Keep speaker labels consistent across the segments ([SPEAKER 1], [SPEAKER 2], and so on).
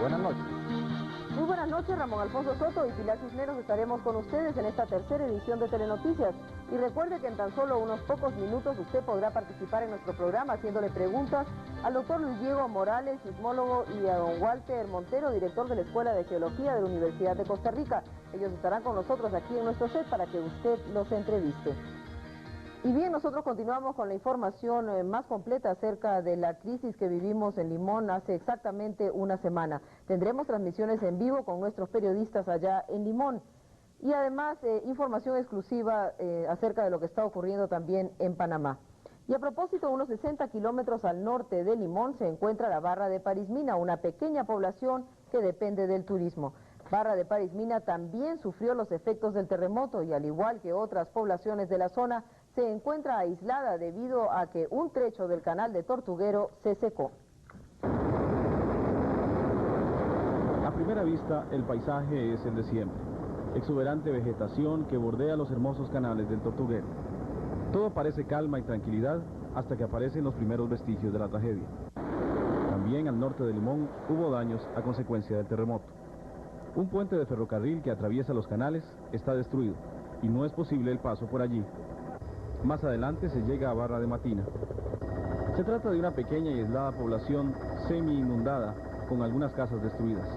[SPEAKER 1] Buenas noches.
[SPEAKER 2] Muy buenas noches, Ramón Alfonso Soto y Pilar Cisneros estaremos con ustedes en esta tercera edición de Telenoticias. Y recuerde que en tan solo unos pocos minutos usted podrá participar en nuestro programa haciéndole preguntas al doctor Luis Diego Morales, sismólogo, y a don Walter Montero, director de la Escuela de Geología de la Universidad de Costa Rica. Ellos estarán con nosotros aquí en nuestro set para que usted los entreviste. Y bien, nosotros continuamos con la información más completa acerca de la crisis que vivimos en Limón hace exactamente una semana. Tendremos transmisiones en vivo con nuestros periodistas allá en Limón. Y además, información exclusiva acerca de lo que está ocurriendo también en Panamá. Y a propósito, unos 60 kilómetros al norte de Limón se encuentra la Barra de Parismina, una pequeña población que depende del turismo. Barra de Parismina también sufrió los efectos del terremoto y al igual que otras poblaciones de la zona, se encuentra aislada debido a que un trecho del canal de Tortuguero se secó.
[SPEAKER 3] A primera vista, el paisaje es el de siempre. Exuberante vegetación que bordea los hermosos canales del Tortuguero. Todo parece calma y tranquilidad hasta que aparecen los primeros vestigios de la tragedia. También al norte de Limón hubo daños a consecuencia del terremoto. Un puente de ferrocarril que atraviesa los canales está destruido y no es posible el paso por allí. Más adelante se llega a Barra de Matina. Se trata de una pequeña y aislada población semi-inundada con algunas casas destruidas.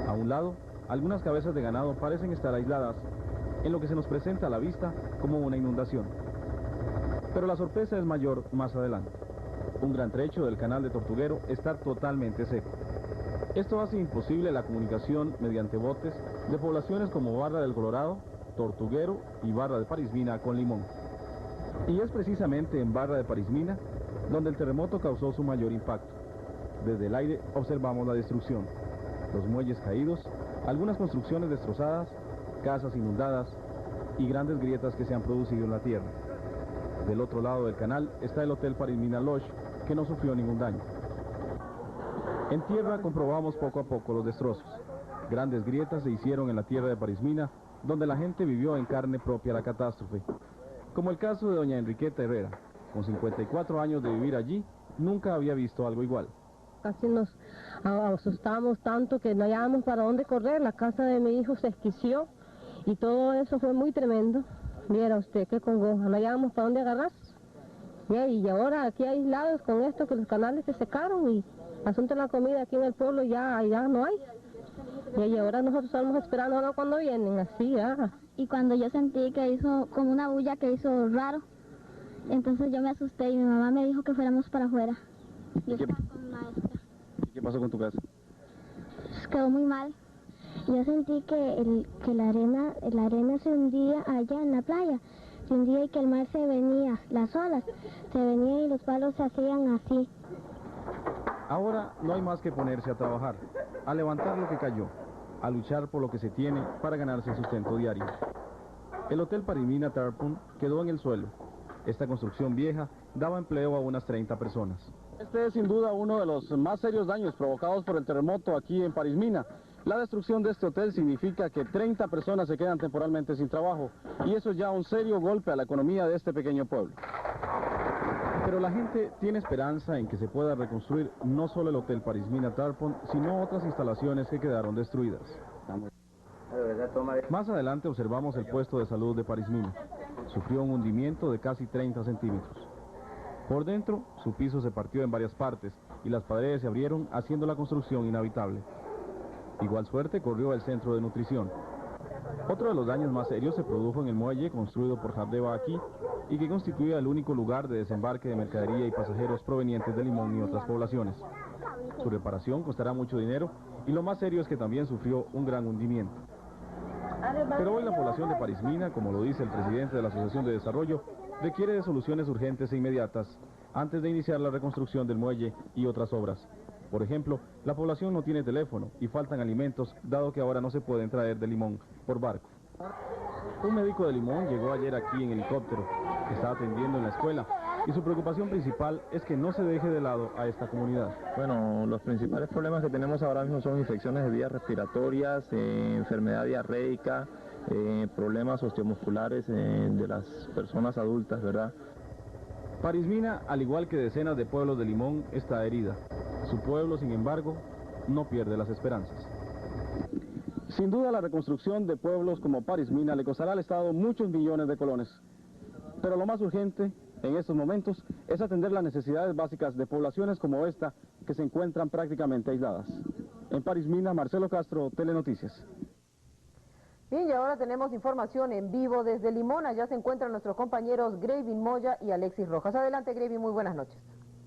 [SPEAKER 3] A un lado, algunas cabezas de ganado parecen estar aisladas en lo que se nos presenta a la vista como una inundación. Pero la sorpresa es mayor más adelante. Un gran trecho del canal de Tortuguero está totalmente seco. Esto hace imposible la comunicación mediante botes de poblaciones como Barra del Colorado, Tortuguero y Barra de Parismina con Limón. Y es precisamente en Barra de Parismina donde el terremoto causó su mayor impacto. Desde el aire observamos la destrucción, los muelles caídos, algunas construcciones destrozadas, casas inundadas y grandes grietas que se han producido en la tierra. Del otro lado del canal está el Hotel Parismina Lodge, que no sufrió ningún daño. En tierra comprobamos poco a poco los destrozos. Grandes grietas se hicieron en la tierra de Parismina, donde la gente vivió en carne propia la catástrofe. Como el caso de doña Enriqueta Herrera, con 54 años de vivir allí, nunca había visto algo igual.
[SPEAKER 4] Casi nos asustamos tanto que no hallábamos para dónde correr, la casa de mi hijo se esquició y todo eso fue muy tremendo. Viera usted qué congoja, no hallábamos para dónde agarrarse. Y ahora aquí aislados con esto que los canales se secaron y asunto de la comida aquí en el pueblo ya no hay. Y ahora nosotros estamos esperando ahora cuando vienen, así ya.
[SPEAKER 5] Y cuando yo sentí que hizo como una bulla que hizo raro, entonces yo me asusté y mi mamá me dijo que fuéramos para afuera. Yo estaba con mi maestra.
[SPEAKER 3] ¿Qué pasó con tu casa?
[SPEAKER 5] Pues quedó muy mal. Yo sentí que la arena se hundía allá en la playa. Se hundía y que el mar se venía, las olas se venían y los palos se hacían así.
[SPEAKER 3] Ahora no hay más que ponerse a trabajar, a levantar lo que cayó, a luchar por lo que se tiene para ganarse el sustento diario. El Hotel Parismina Tarpon quedó en el suelo. Esta construcción vieja daba empleo a unas 30 personas. Este es sin duda uno de los más serios daños provocados por el terremoto aquí en Parismina. La destrucción de este hotel significa que 30 personas se quedan temporalmente sin trabajo y eso es ya un serio golpe a la economía de este pequeño pueblo. Pero la gente tiene esperanza en que se pueda reconstruir no solo el Hotel Parismina Tarpon, sino otras instalaciones que quedaron destruidas. Más adelante observamos el puesto de salud de Parismina. Sufrió un hundimiento de casi 30 centímetros. Por dentro, su piso se partió en varias partes y las paredes se abrieron haciendo la construcción inhabitable. Igual suerte corrió el centro de nutrición. Otro de los daños más serios se produjo en el muelle construido por Jardeva aquí y que constituía el único lugar de desembarque de mercadería y pasajeros provenientes de Limón y otras poblaciones. Su reparación costará mucho dinero y lo más serio es que también sufrió un gran hundimiento. Pero hoy la población de Parismina, como lo dice el presidente de la Asociación de Desarrollo, requiere de soluciones urgentes e inmediatas antes de iniciar la reconstrucción del muelle y otras obras. Por ejemplo, la población no tiene teléfono y faltan alimentos, dado que ahora no se pueden traer de Limón por barco. Un médico de Limón llegó ayer aquí en helicóptero, que está atendiendo en la escuela, y su preocupación principal es que no se deje de lado a esta comunidad.
[SPEAKER 6] Bueno, los principales problemas que tenemos ahora mismo son infecciones de vías respiratorias, enfermedad diarreica, problemas osteomusculares de las personas adultas, ¿verdad?
[SPEAKER 3] Parismina, al igual que decenas de pueblos de Limón, está herida. Su pueblo, sin embargo, no pierde las esperanzas. Sin duda la reconstrucción de pueblos como Paris Mina le costará al Estado muchos millones de colones. Pero lo más urgente en estos momentos es atender las necesidades básicas de poblaciones como esta que se encuentran prácticamente aisladas. En Paris Mina, Marcelo Castro, Telenoticias.
[SPEAKER 2] Bien, y ahora tenemos información en vivo desde Limón. Allá se encuentran nuestros compañeros Gravin Moya y Alexis Rojas. Adelante, Gravin, muy buenas noches.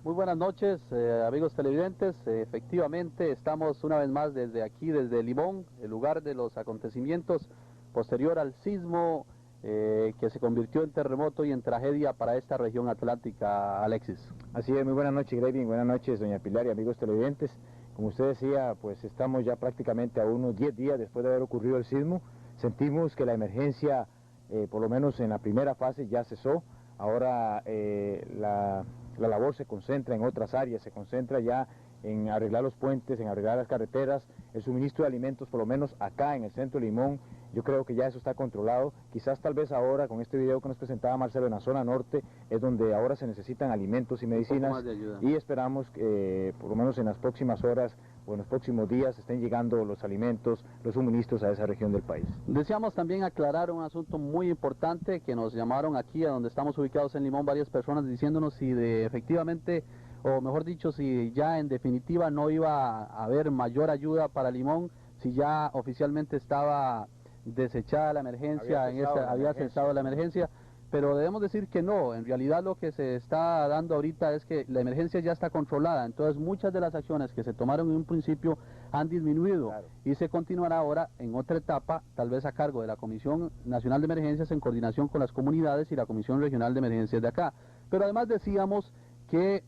[SPEAKER 1] Muy buenas noches, amigos televidentes. Efectivamente, estamos una vez más desde aquí, desde Limón, el lugar de los acontecimientos posterior al sismo que se convirtió en terremoto y en tragedia para esta región atlántica, Alexis.
[SPEAKER 7] Así es, muy buenas noches, Gravin, buenas noches, doña Pilar y amigos televidentes. Como usted decía, pues estamos ya prácticamente a unos 10 días después de haber ocurrido el sismo. Sentimos que la emergencia, por lo menos en la primera fase, ya cesó. Ahora la labor se concentra en otras áreas, se concentra ya en arreglar los puentes, en arreglar las carreteras, el suministro de alimentos, por lo menos acá en el centro de Limón. Yo creo que ya eso está controlado. Quizás tal vez ahora, con este video que nos presentaba Marcelo, en la zona norte, es donde ahora se necesitan alimentos y medicinas, y esperamos que por lo menos en las próximas horas o en los próximos días estén llegando los alimentos, los suministros a esa región del país.
[SPEAKER 1] Deseamos también aclarar un asunto muy importante que nos llamaron aquí a donde estamos ubicados en Limón varias personas diciéndonos si efectivamente, o mejor dicho, si ya en definitiva no iba a haber mayor ayuda para Limón, si ya oficialmente estaba desechada la emergencia, había cesado la emergencia, pero debemos decir que no. En realidad lo que se está dando ahorita es que la emergencia ya está controlada, entonces muchas de las acciones que se tomaron en un principio han disminuido, y se continuará ahora en otra etapa, tal vez a cargo de la Comisión Nacional de Emergencias en coordinación con las comunidades y la Comisión Regional de Emergencias de acá. Pero además decíamos que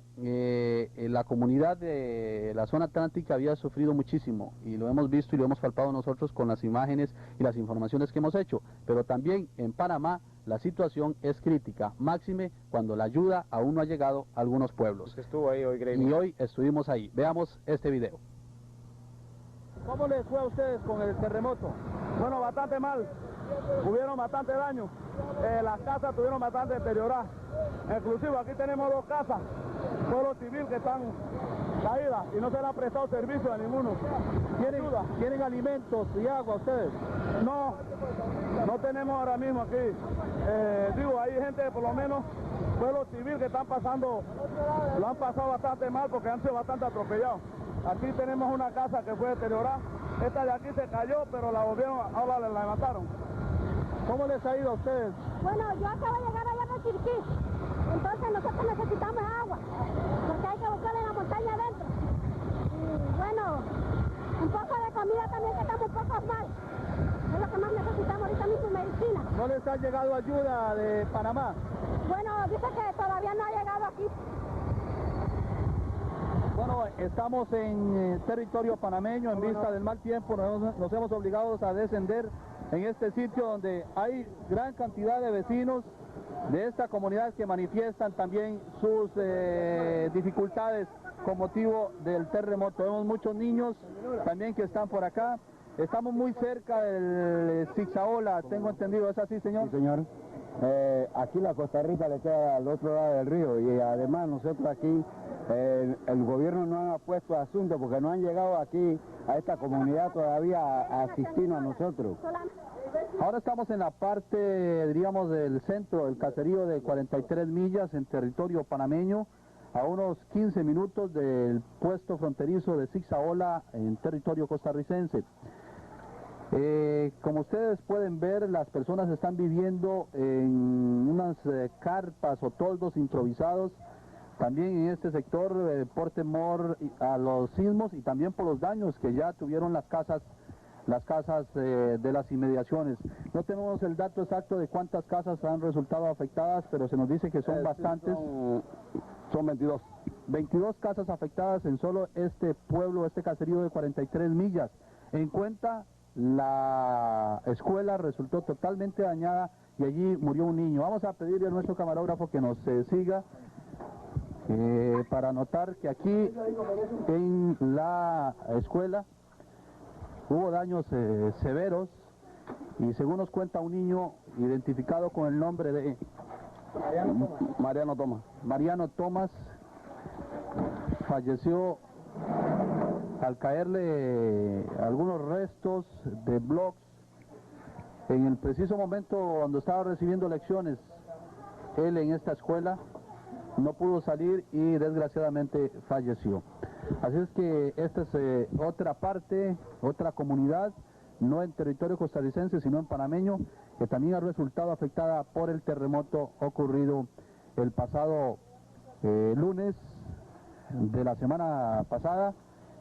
[SPEAKER 1] la comunidad de la zona atlántica había sufrido muchísimo, y lo hemos visto y lo hemos palpado nosotros con las imágenes y las informaciones que hemos hecho, pero también en Panamá la situación es crítica, máxime cuando la ayuda aún no ha llegado a algunos pueblos.
[SPEAKER 7] Usted estuvo ahí hoy, Gravin.
[SPEAKER 1] Y hoy estuvimos ahí. Veamos este video.
[SPEAKER 3] ¿Cómo les fue a ustedes con el terremoto?
[SPEAKER 8] Bueno, bastante mal, hubieron bastante daño, las casas estuvieron bastante deterioradas, inclusive aquí tenemos 2 casas, pueblo civil que están caídas y no se le ha prestado servicio a ninguno.
[SPEAKER 3] ¿Tienen alimentos y agua ustedes?
[SPEAKER 8] No, no tenemos ahora mismo aquí, hay gente por lo menos, pueblo civil que están pasando, lo han pasado bastante mal porque han sido bastante atropellados. Aquí tenemos una casa que fue deteriorada, esta de aquí se cayó, pero la volvieron, ahora la levantaron.
[SPEAKER 3] ¿Cómo les ha ido a ustedes?
[SPEAKER 5] Bueno, yo acabo de llegar allá de Chiriquí, entonces nosotros necesitamos agua, porque hay que buscarla en la montaña adentro. Y bueno, un poco de comida también, que estamos un poco mal. Es lo que más necesitamos ahorita mismo, medicina.
[SPEAKER 3] ¿No les ha llegado ayuda de Panamá?
[SPEAKER 5] Bueno, dice que todavía no ha llegado aquí.
[SPEAKER 3] Bueno, estamos en territorio panameño, en vista del mal tiempo, nos hemos obligado a descender en este sitio donde hay gran cantidad de vecinos de esta comunidad que manifiestan también sus dificultades con motivo del terremoto. Vemos muchos niños también que están por acá. Estamos muy cerca del Zigzaola, tengo entendido, ¿es así, señor?
[SPEAKER 9] Sí, señor. Aquí la Costa Rica le queda al otro lado del río, y además nosotros aquí, el gobierno no ha puesto asunto porque no han llegado aquí a esta comunidad todavía a asistirnos a nosotros.
[SPEAKER 3] Ahora estamos en la parte, diríamos, del centro del caserío de 43 millas en territorio panameño, a unos 15 minutos del puesto fronterizo de Zigzaola en territorio costarricense. Como ustedes pueden ver, las personas están viviendo en unas carpas o toldos improvisados, también en este sector por temor a los sismos y también por los daños que ya tuvieron las casas de las inmediaciones. No tenemos el dato exacto de cuántas casas han resultado afectadas, pero se nos dice que son bastantes.
[SPEAKER 8] Son 22.
[SPEAKER 3] 22 casas afectadas en solo este pueblo, este caserío de 43 millas. En cuenta, la escuela resultó totalmente dañada y allí murió un niño. Vamos a pedirle a nuestro camarógrafo que nos siga para notar que aquí en la escuela hubo daños severos, y según nos cuenta un niño identificado con el nombre de Mariano Tomás, falleció
[SPEAKER 1] al caerle algunos restos de bloques en el preciso momento cuando estaba recibiendo lecciones él en esta escuela, no pudo salir y desgraciadamente falleció. Así es que esta es otra parte, otra comunidad, no en territorio costarricense, sino en panameño, que también ha resultado afectada por el terremoto ocurrido el pasado lunes de la semana pasada,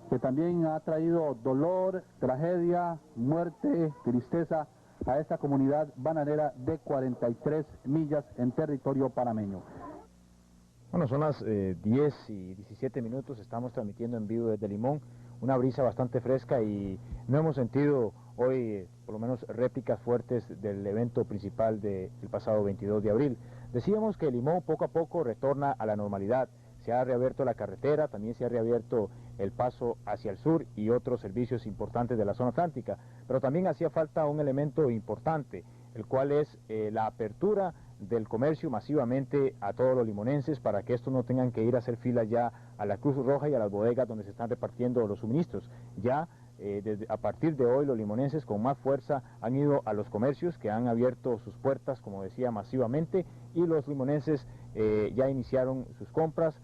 [SPEAKER 1] que también ha traído dolor, tragedia, muerte, tristeza a esta comunidad bananera de 43 millas en territorio panameño.
[SPEAKER 7] Bueno, son las 10 y 17 minutos, estamos transmitiendo en vivo desde Limón, una brisa bastante fresca y no hemos sentido hoy, por lo menos, réplicas fuertes del evento principal del pasado 22 de abril. Decíamos que Limón poco a poco retorna a la normalidad, se ha reabierto la carretera, también se ha reabierto el paso hacia el sur y otros servicios importantes de la zona atlántica, pero también hacía falta un elemento importante, el cual es la apertura del comercio masivamente a todos los limonenses para que estos no tengan que ir a hacer filas ya a la Cruz Roja y a las bodegas donde se están repartiendo los suministros. Ya a partir de hoy los limonenses con más fuerza han ido a los comercios que han abierto sus puertas, como decía, masivamente, y los limonenses ya iniciaron sus compras,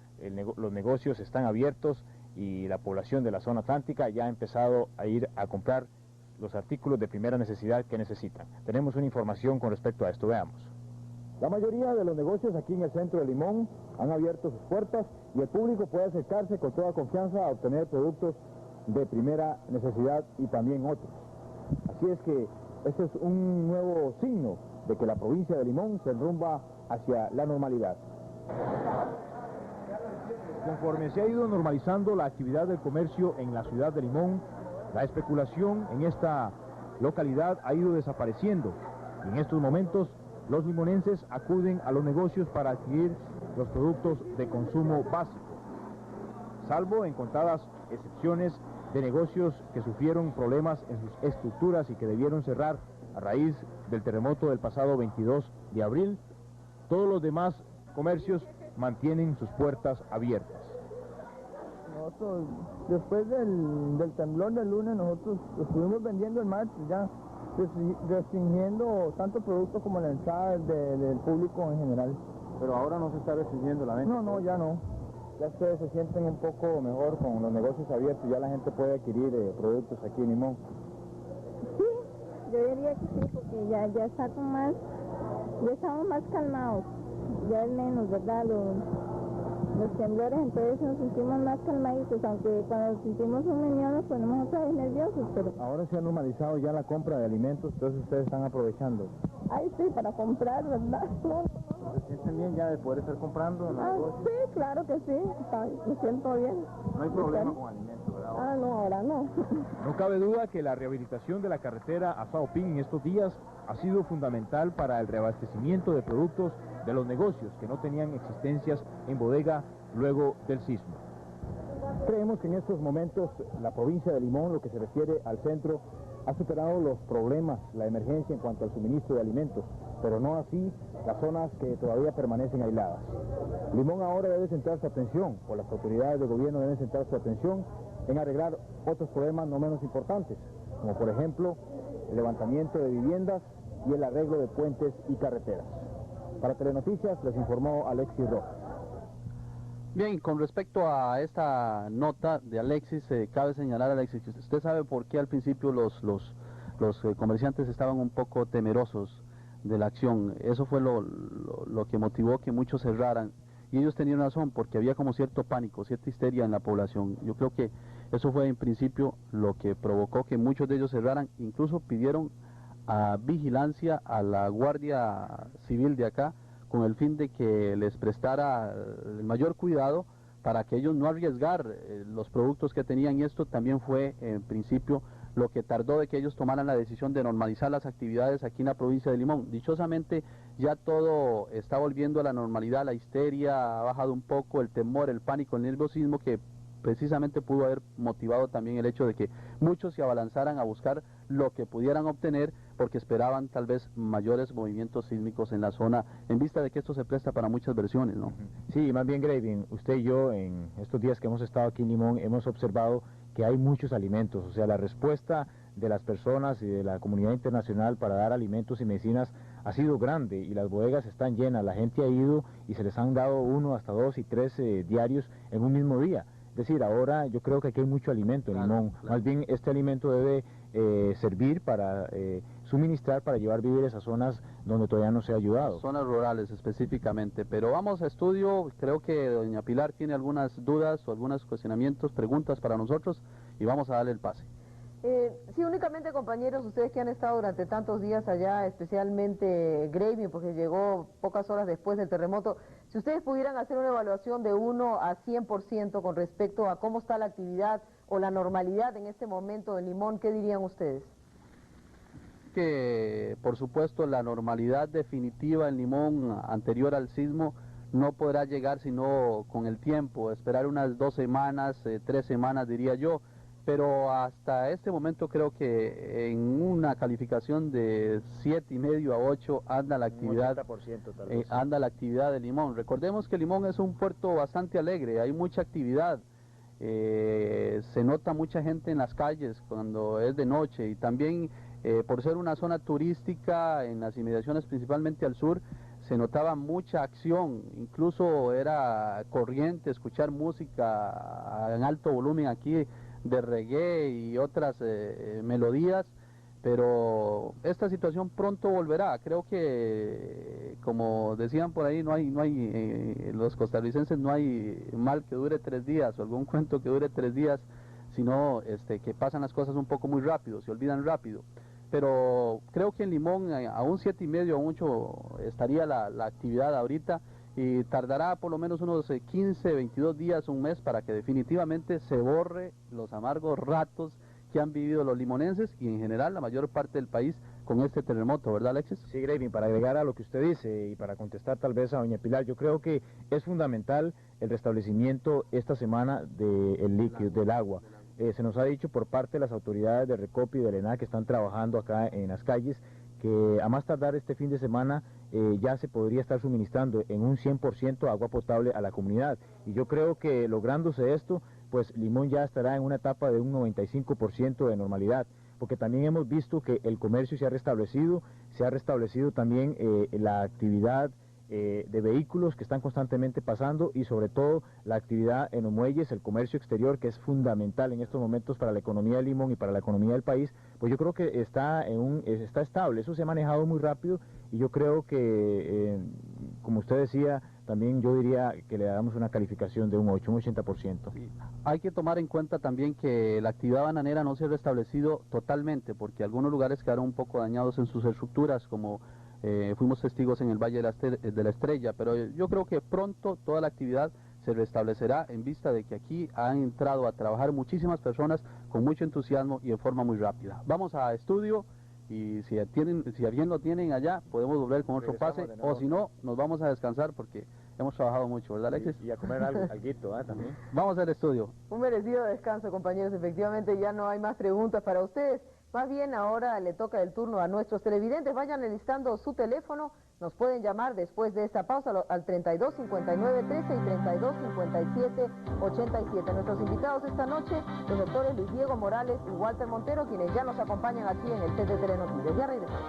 [SPEAKER 7] los negocios están abiertos y la población de la zona atlántica ya ha empezado a ir a comprar los artículos de primera necesidad que necesitan. Tenemos una información con respecto a esto, veamos.
[SPEAKER 6] La mayoría de los negocios aquí en el centro de Limón han abierto sus puertas y el público puede acercarse con toda confianza a obtener productos de primera necesidad y también otros. Así es que este es un nuevo signo de que la provincia de Limón se enrumba hacia la normalidad.
[SPEAKER 3] Conforme se ha ido normalizando la actividad del comercio en la ciudad de Limón, la especulación en esta localidad ha ido desapareciendo y en estos momentos los limonenses acuden a los negocios para adquirir los productos de consumo básico, salvo en contadas excepciones de negocios que sufrieron problemas en sus estructuras y que debieron cerrar a raíz del terremoto del pasado 22 de abril. Todos los demás comercios mantienen sus puertas abiertas.
[SPEAKER 10] Nosotros, después del temblor del lunes, nosotros estuvimos vendiendo el martes ya, restringiendo tanto productos como la entrada del público en general.
[SPEAKER 7] Pero ahora no se está restringiendo la venta.
[SPEAKER 10] No, ya no.
[SPEAKER 6] Ya ustedes se sienten un poco mejor con los negocios abiertos, ya la gente puede adquirir productos aquí en Limón.
[SPEAKER 5] Sí, yo diría que sí, porque ya está ya estamos más calmados, ya es menos, ¿verdad? Los temblores, entonces nos sentimos más calmaditos, aunque cuando sentimos un meñón nos ponemos otra vez nerviosos, pero...
[SPEAKER 6] Ahora se ha normalizado ya la compra de alimentos, entonces ustedes están aprovechando.
[SPEAKER 5] Ay, sí, para comprar, ¿verdad? No.
[SPEAKER 6] ¿Se sienten bien ya de poder estar comprando en los negocios?
[SPEAKER 5] Sí, claro que sí, me siento bien.
[SPEAKER 6] No hay problema con alimentos, ¿verdad?
[SPEAKER 5] No, ahora no.
[SPEAKER 3] No cabe duda que la rehabilitación de la carretera a Saopín en estos días ha sido fundamental para el reabastecimiento de productos de los negocios que no tenían existencias en bodega luego del sismo.
[SPEAKER 6] Creemos que en estos momentos la provincia de Limón, lo que se refiere al centro, ha superado los problemas, la emergencia en cuanto al suministro de alimentos, pero no así las zonas que todavía permanecen aisladas. Limón ahora debe centrar su atención, o las autoridades de gobierno deben centrar su atención en arreglar otros problemas no menos importantes, como por ejemplo el levantamiento de viviendas y el arreglo de puentes y carreteras. Para Telenoticias les informó Alexis Rojas.
[SPEAKER 1] Bien, con respecto a esta nota de Alexis, cabe señalar, Alexis, que usted sabe por qué al principio los comerciantes estaban un poco temerosos de la acción. Eso fue lo que motivó que muchos cerraran. Y ellos tenían razón, porque había como cierto pánico, cierta histeria en la población. Yo creo que eso fue en principio lo que provocó que muchos de ellos cerraran. Incluso pidieron a vigilancia a la Guardia Civil de acá, con el fin de que les prestara el mayor cuidado para que ellos no arriesgar los productos que tenían, y esto también fue en principio lo que tardó de que ellos tomaran la decisión de normalizar las actividades aquí en la provincia de Limón. Dichosamente ya todo está volviendo a la normalidad, la histeria ha bajado un poco, el temor, el pánico, el nerviosismo, que precisamente pudo haber motivado también el hecho de que muchos se abalanzaran a buscar lo que pudieran obtener, porque esperaban tal vez mayores movimientos sísmicos en la zona, en vista de que esto se presta para muchas versiones, ¿no?
[SPEAKER 7] Sí, más bien, Graving, usted y yo en estos días que hemos estado aquí en Limón hemos observado que hay muchos alimentos. O sea, la respuesta de las personas y de la comunidad internacional para dar alimentos y medicinas ha sido grande y las bodegas están llenas. La gente ha ido y se les han dado 1 hasta 2 y 3 diarios en un mismo día. Es decir, ahora yo creo que aquí hay mucho alimento en Limón. Más bien este alimento debe servir para suministrar, para llevar víveres a zonas donde todavía no se ha ayudado.
[SPEAKER 1] Zonas rurales específicamente, pero vamos a estudio. Creo que doña Pilar tiene algunas dudas o algunos cuestionamientos, preguntas para nosotros y vamos a darle el pase.
[SPEAKER 2] Sí, únicamente compañeros, ustedes que han estado durante tantos días allá, especialmente Graving, porque llegó pocas horas después del terremoto, si ustedes pudieran hacer una evaluación de 1 a 100% con respecto a cómo está la actividad o la normalidad en este momento en Limón, ¿qué dirían ustedes?
[SPEAKER 1] Que por supuesto la normalidad definitiva en Limón anterior al sismo no podrá llegar sino con el tiempo, esperar unas 2 semanas, 3 semanas diría yo. Pero hasta este momento creo que en una calificación de 7,5 a 8 anda la actividad,
[SPEAKER 7] 80% tal vez.
[SPEAKER 1] anda la actividad de Limón. Recordemos que Limón es un puerto bastante alegre, hay mucha actividad, se nota mucha gente en las calles cuando es de noche y también por ser una zona turística en las inmediaciones principalmente al sur, se notaba mucha acción, incluso era corriente escuchar música en alto volumen aquí de reggae y otras melodías, pero esta situación pronto volverá. Creo que, como decían por ahí, los costarricenses, no hay mal que dure 3 días o algún cuento que dure 3 días, sino que pasan las cosas un poco muy rápido, se olvidan rápido. Pero creo que en Limón a un 7,5 o 8 estaría la actividad ahorita, y tardará por lo menos unos 15, 22 días, un mes, para que definitivamente se borre los amargos ratos que han vivido los limonenses y en general la mayor parte del país con este terremoto, ¿verdad, Alexis?
[SPEAKER 7] Sí, Graving, para agregar a lo que usted dice y para contestar tal vez a doña Pilar, yo creo que es fundamental el restablecimiento esta semana del líquido, del agua. Se nos ha dicho por parte de las autoridades de Recopi y del ENA que están trabajando acá en las calles que a más tardar este fin de semana ya se podría estar suministrando en un 100% agua potable a la comunidad. Y yo creo que lográndose esto, pues Limón ya estará en una etapa de un 95% de normalidad, porque también hemos visto que el comercio se ha restablecido también la actividad de vehículos que están constantemente pasando y sobre todo la actividad en los muelles, el comercio exterior, que es fundamental en estos momentos para la economía de Limón y para la economía del país. Pues yo creo que está estable. Eso se ha manejado muy rápido y yo creo que, como usted decía, también yo diría que le damos una calificación de un 8, un 80%.
[SPEAKER 1] Sí. Hay que tomar en cuenta también que la actividad bananera no se ha restablecido totalmente, porque algunos lugares quedaron un poco dañados en sus estructuras, como fuimos testigos en el Valle de la Estrella, pero yo creo que pronto toda la actividad se restablecerá en vista de que aquí han entrado a trabajar muchísimas personas con mucho entusiasmo y en forma muy rápida. Vamos a estudio y si bien lo tienen allá, podemos volver con otro pase, o si no, nos vamos a descansar porque hemos trabajado mucho, ¿verdad, Alexis?
[SPEAKER 7] Y a comer alguito, también.
[SPEAKER 1] Vamos al estudio.
[SPEAKER 2] Un merecido descanso, compañeros. Efectivamente ya no hay más preguntas para ustedes. Más bien ahora le toca el turno a nuestros televidentes. Vayan enlistando su teléfono. Nos pueden llamar después de esta pausa al 32 59 13 y 32 57 87. Nuestros invitados esta noche, los doctores Luis Diego Morales y Walter Montero, quienes ya nos acompañan aquí en el set de Telenoticias. Ya regresamos.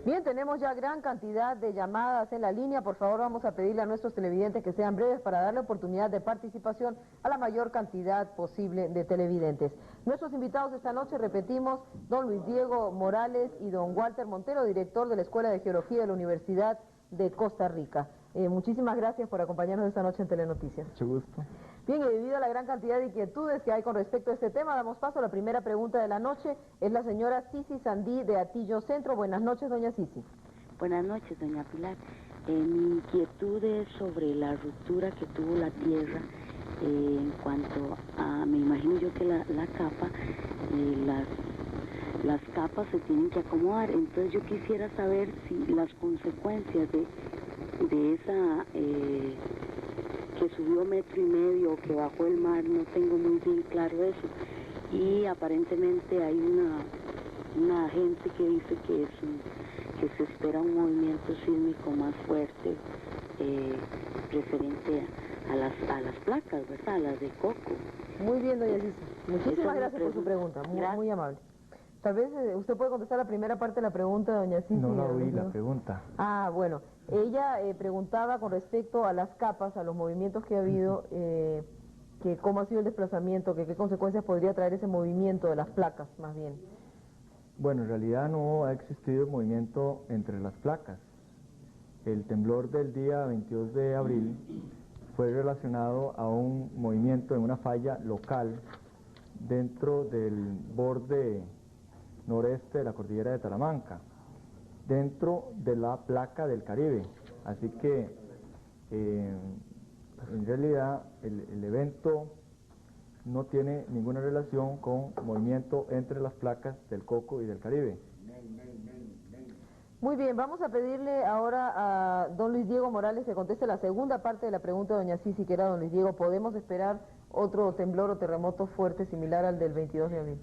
[SPEAKER 2] Bien, tenemos ya gran cantidad de llamadas en la línea. Por favor, vamos a pedirle a nuestros televidentes que sean breves para darle oportunidad de participación a la mayor cantidad posible de televidentes. Nuestros invitados esta noche, repetimos, don Luis Diego Morales y don Walter Montero, director de la Escuela de Geología de la Universidad de Costa Rica. Muchísimas gracias por acompañarnos esta noche en Telenoticias.
[SPEAKER 10] Mucho gusto.
[SPEAKER 2] Bien, y debido a la gran cantidad de inquietudes que hay con respecto a este tema, damos paso a la primera pregunta de la noche. Es la señora Sisi Sandí de Atillo Centro. Buenas noches, doña Sisi.
[SPEAKER 11] Buenas noches, doña Pilar. Mi inquietud es sobre la ruptura que tuvo la tierra en cuanto a, me imagino yo que la capa, las capas se tienen que acomodar. Entonces yo quisiera saber si las consecuencias de esa que subió 1,5 metros o que bajó el mar, no tengo muy bien claro eso. Y aparentemente hay una gente que dice que se espera un movimiento sísmico más fuerte referente a las placas, ¿verdad? A las de coco.
[SPEAKER 2] Muy bien, doña Cici. Muchísimas gracias por su pregunta, muy amable. Tal vez usted puede contestar la primera parte de la pregunta, doña Cici.
[SPEAKER 6] No la oí la pregunta.
[SPEAKER 2] Ah, bueno. Ella preguntaba con respecto a las capas, a los movimientos que ha habido, que cómo ha sido el desplazamiento, que qué consecuencias podría traer ese movimiento de las placas, más bien.
[SPEAKER 6] Bueno, en realidad no ha existido movimiento entre las placas. El temblor del día 22 de abril fue relacionado a un movimiento en una falla local dentro del borde noreste de la cordillera de Talamanca, dentro de la placa del Caribe. Así que en realidad el evento no tiene ninguna relación con movimiento entre las placas del Coco y del Caribe.
[SPEAKER 2] Muy bien, vamos a pedirle ahora a don Luis Diego Morales que conteste la segunda parte de la pregunta de doña Cici, que era, don Luis Diego, ¿podemos esperar otro temblor o terremoto fuerte similar al del 22 de abril?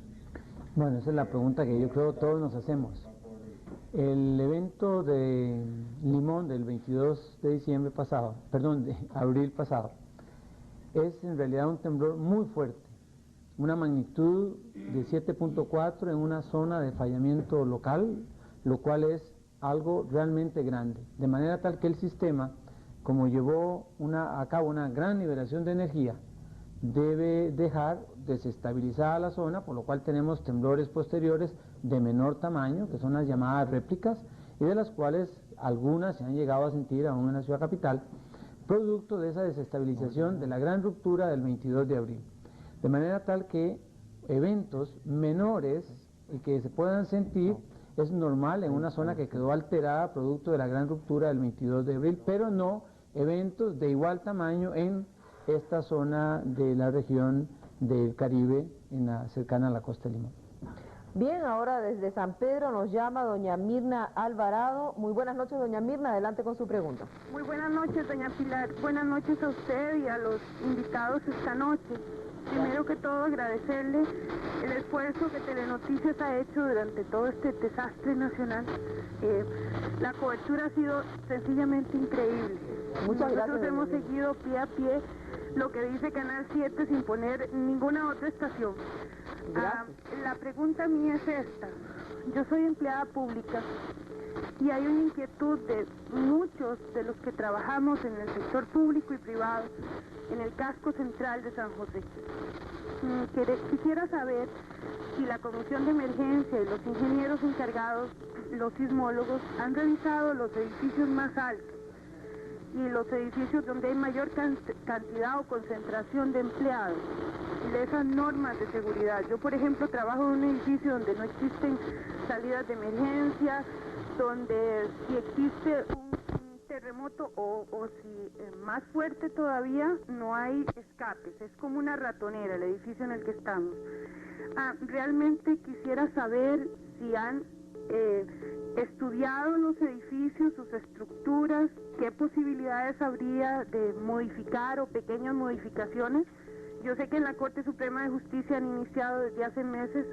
[SPEAKER 12] Bueno, esa es la pregunta que yo creo todos nos hacemos. El evento de Limón del 22 de diciembre pasado, perdón, de abril pasado, es en realidad un temblor muy fuerte, una magnitud de 7.4 en una zona de fallamiento local, lo cual es algo realmente grande, de manera tal que el sistema, como llevó a cabo una gran liberación de energía, debe dejar desestabilizada la zona, por lo cual tenemos temblores posteriores de menor tamaño, que son las llamadas réplicas, y de las cuales algunas se han llegado a sentir aún en la ciudad capital, producto de esa desestabilización de la gran ruptura del 22 de abril. De manera tal que eventos menores y que se puedan sentir es normal en una zona que quedó alterada producto de la gran ruptura del 22 de abril, pero no eventos de igual tamaño en esta zona de la región del Caribe, cercana a la costa de Limón.
[SPEAKER 2] Bien, ahora desde San Pedro nos llama doña Mirna Alvarado. Muy buenas noches, doña Mirna, adelante con su pregunta.
[SPEAKER 13] Muy buenas noches, doña Pilar. Buenas noches a usted y a los invitados esta noche. Primero que todo, agradecerle el esfuerzo que Telenoticias ha hecho durante todo este desastre nacional. La cobertura ha sido sencillamente increíble.
[SPEAKER 2] Muchas gracias.
[SPEAKER 13] Nosotros hemos seguido pie a pie lo que dice Canal 7 sin poner ninguna otra estación. La pregunta mía es esta. Yo soy empleada pública y hay una inquietud de muchos de los que trabajamos en el sector público y privado en el casco central de San José. Quisiera saber si la Comisión de Emergencia y los ingenieros encargados, los sismólogos, han revisado los edificios más altos y los edificios donde hay mayor cantidad o concentración de empleados y de esas normas de seguridad. Yo, por ejemplo, trabajo en un edificio donde no existen salidas de emergencia, donde si existe un terremoto o si más fuerte todavía, no hay escapes. Es como una ratonera el edificio en el que estamos. Realmente quisiera saber si han estudiado los edificios, sus estructuras, qué posibilidades habría de modificar o pequeñas modificaciones. Yo sé que en la Corte Suprema de Justicia han iniciado desde hace meses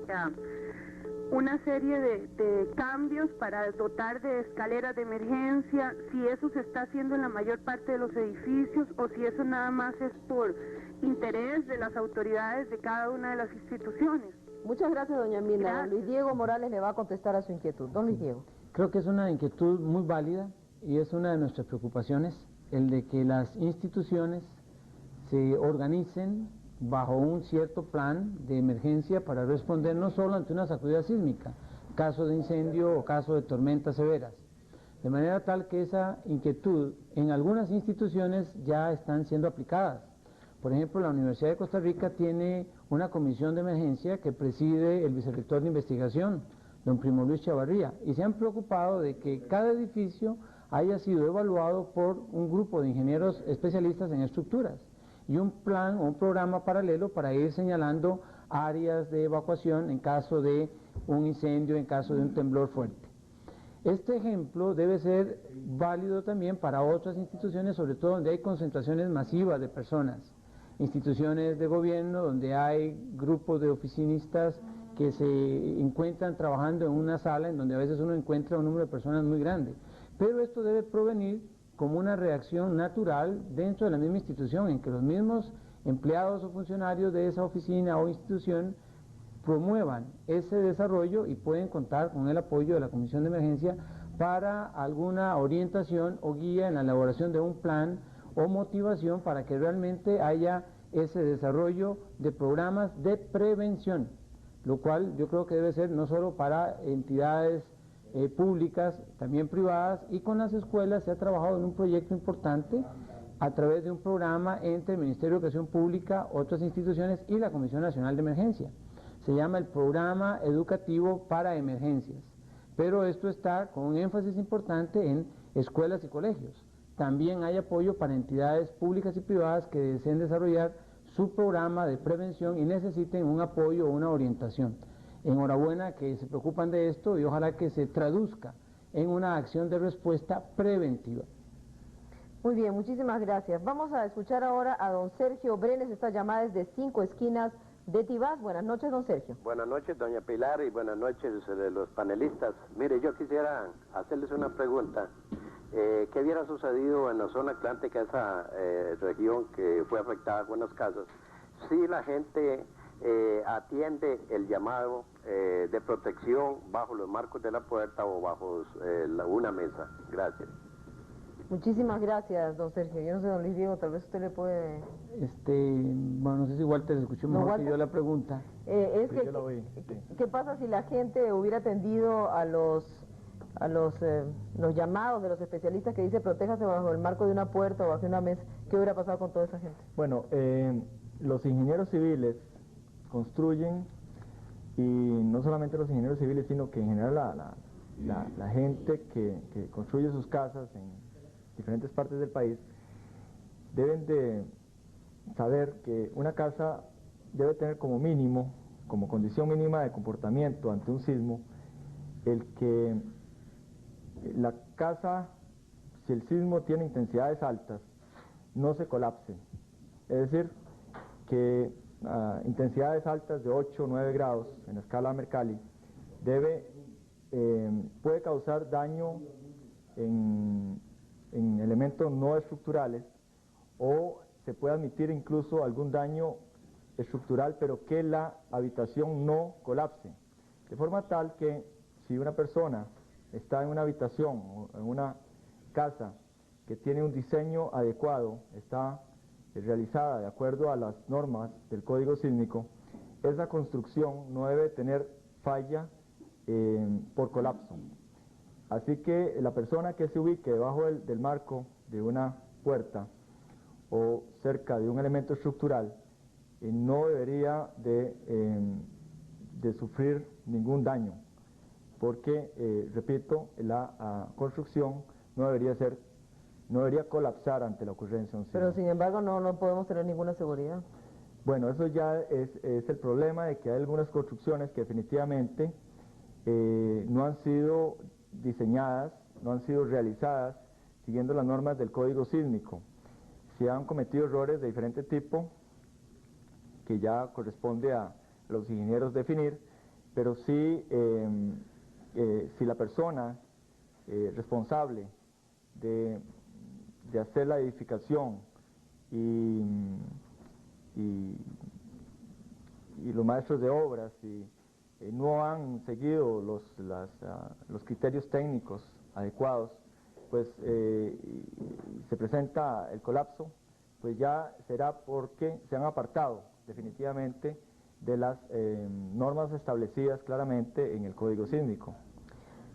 [SPEAKER 13] una serie de cambios para dotar de escaleras de emergencia, si eso se está haciendo en la mayor parte de los edificios o si eso nada más es por interés de las autoridades de cada una de las instituciones.
[SPEAKER 2] Muchas gracias, doña Mirna. Don Luis Diego Morales le va a contestar a su inquietud. Don Luis Diego.
[SPEAKER 12] Creo que es una inquietud muy válida y es una de nuestras preocupaciones, el de que las instituciones se organicen bajo un cierto plan de emergencia para responder no solo ante una sacudida sísmica, caso de incendio o caso de tormentas severas. De manera tal que esa inquietud en algunas instituciones ya están siendo aplicadas. Por ejemplo, la Universidad de Costa Rica tiene una comisión de emergencia que preside el vicerrector de investigación, don Primo Luis Chavarría, y se han preocupado de que cada edificio haya sido evaluado por un grupo de ingenieros especialistas en estructuras y un plan o un programa paralelo para ir señalando áreas de evacuación en caso de un incendio, en caso de un temblor fuerte. Este ejemplo debe ser válido también para otras instituciones, sobre todo donde hay concentraciones masivas de personas, instituciones de gobierno donde hay grupos de oficinistas que se encuentran trabajando en una sala en donde a veces uno encuentra un número de personas muy grande. Pero esto debe provenir como una reacción natural dentro de la misma institución, en que los mismos empleados o funcionarios de esa oficina o institución promuevan ese desarrollo y pueden contar con el apoyo de la Comisión de Emergencia para alguna orientación o guía en la elaboración de un plan o motivación para que realmente haya ese desarrollo de programas de prevención, lo cual yo creo que debe ser no solo para entidades públicas, también privadas, y con las escuelas se ha trabajado en un proyecto importante a través de un programa entre el Ministerio de Educación Pública, otras instituciones y la Comisión Nacional de Emergencia. Se llama el Programa Educativo para Emergencias, pero esto está con un énfasis importante en escuelas y colegios. También hay apoyo para entidades públicas y privadas que deseen desarrollar su programa de prevención y necesiten un apoyo o una orientación. Enhorabuena que se preocupan de esto y ojalá que se traduzca en una acción de respuesta preventiva.
[SPEAKER 2] Muy bien, muchísimas gracias. Vamos a escuchar ahora a don Sergio Brenes, esta llamada es de 5 Esquinas de Tibás. Buenas noches, don Sergio.
[SPEAKER 14] Buenas noches, doña Pilar, y buenas noches los panelistas. Mire, yo quisiera hacerles una pregunta. ¿Qué hubiera sucedido en la zona atlántica, esa región que fue afectada con los casos, si la gente atiende el llamado de protección bajo los marcos de la puerta o bajo una mesa? Gracias.
[SPEAKER 2] Muchísimas gracias, don Sergio. Yo no sé, don Luis Diego, tal vez usted le puede...
[SPEAKER 12] Bueno, no sé si Walter escuchó mejor que yo la pregunta.
[SPEAKER 2] ¿Qué pasa si la gente hubiera atendido a los llamados de los especialistas que dice protéjase bajo el marco de una puerta o bajo una mesa? ¿Qué hubiera pasado con toda esa gente?
[SPEAKER 6] Bueno, los ingenieros civiles construyen, y no solamente los ingenieros civiles, sino que en general la gente que construye sus casas en diferentes partes del país, deben de saber que una casa debe tener como mínimo, como condición mínima de comportamiento ante un sismo, el que la casa, si el sismo tiene intensidades altas, no se colapse. Es decir, que intensidades altas de 8 o 9 grados en la escala Mercalli puede causar daño en elementos no estructurales, o se puede admitir incluso algún daño estructural, pero que la habitación no colapse. De forma tal que si una persona está en una habitación o en una casa que tiene un diseño adecuado, está realizada de acuerdo a las normas del Código Sísmico, esa construcción no debe tener falla por colapso. Así que la persona que se ubique debajo del marco de una puerta o cerca de un elemento estructural no debería de sufrir ningún daño, porque, repito, la construcción no debería colapsar ante la ocurrencia de un sismo.
[SPEAKER 2] Pero sin embargo no podemos tener ninguna seguridad.
[SPEAKER 6] Bueno, eso ya es el problema de que hay algunas construcciones que definitivamente no han sido diseñadas, no han sido realizadas siguiendo las normas del Código Sísmico. Se han cometido errores de diferente tipo que ya corresponde a los ingenieros definir, pero sí, si la persona responsable de hacer la edificación y los maestros de obras no han seguido los criterios técnicos adecuados, pues se presenta el colapso, pues ya será porque se han apartado definitivamente de las normas establecidas claramente en el Código Sísmico.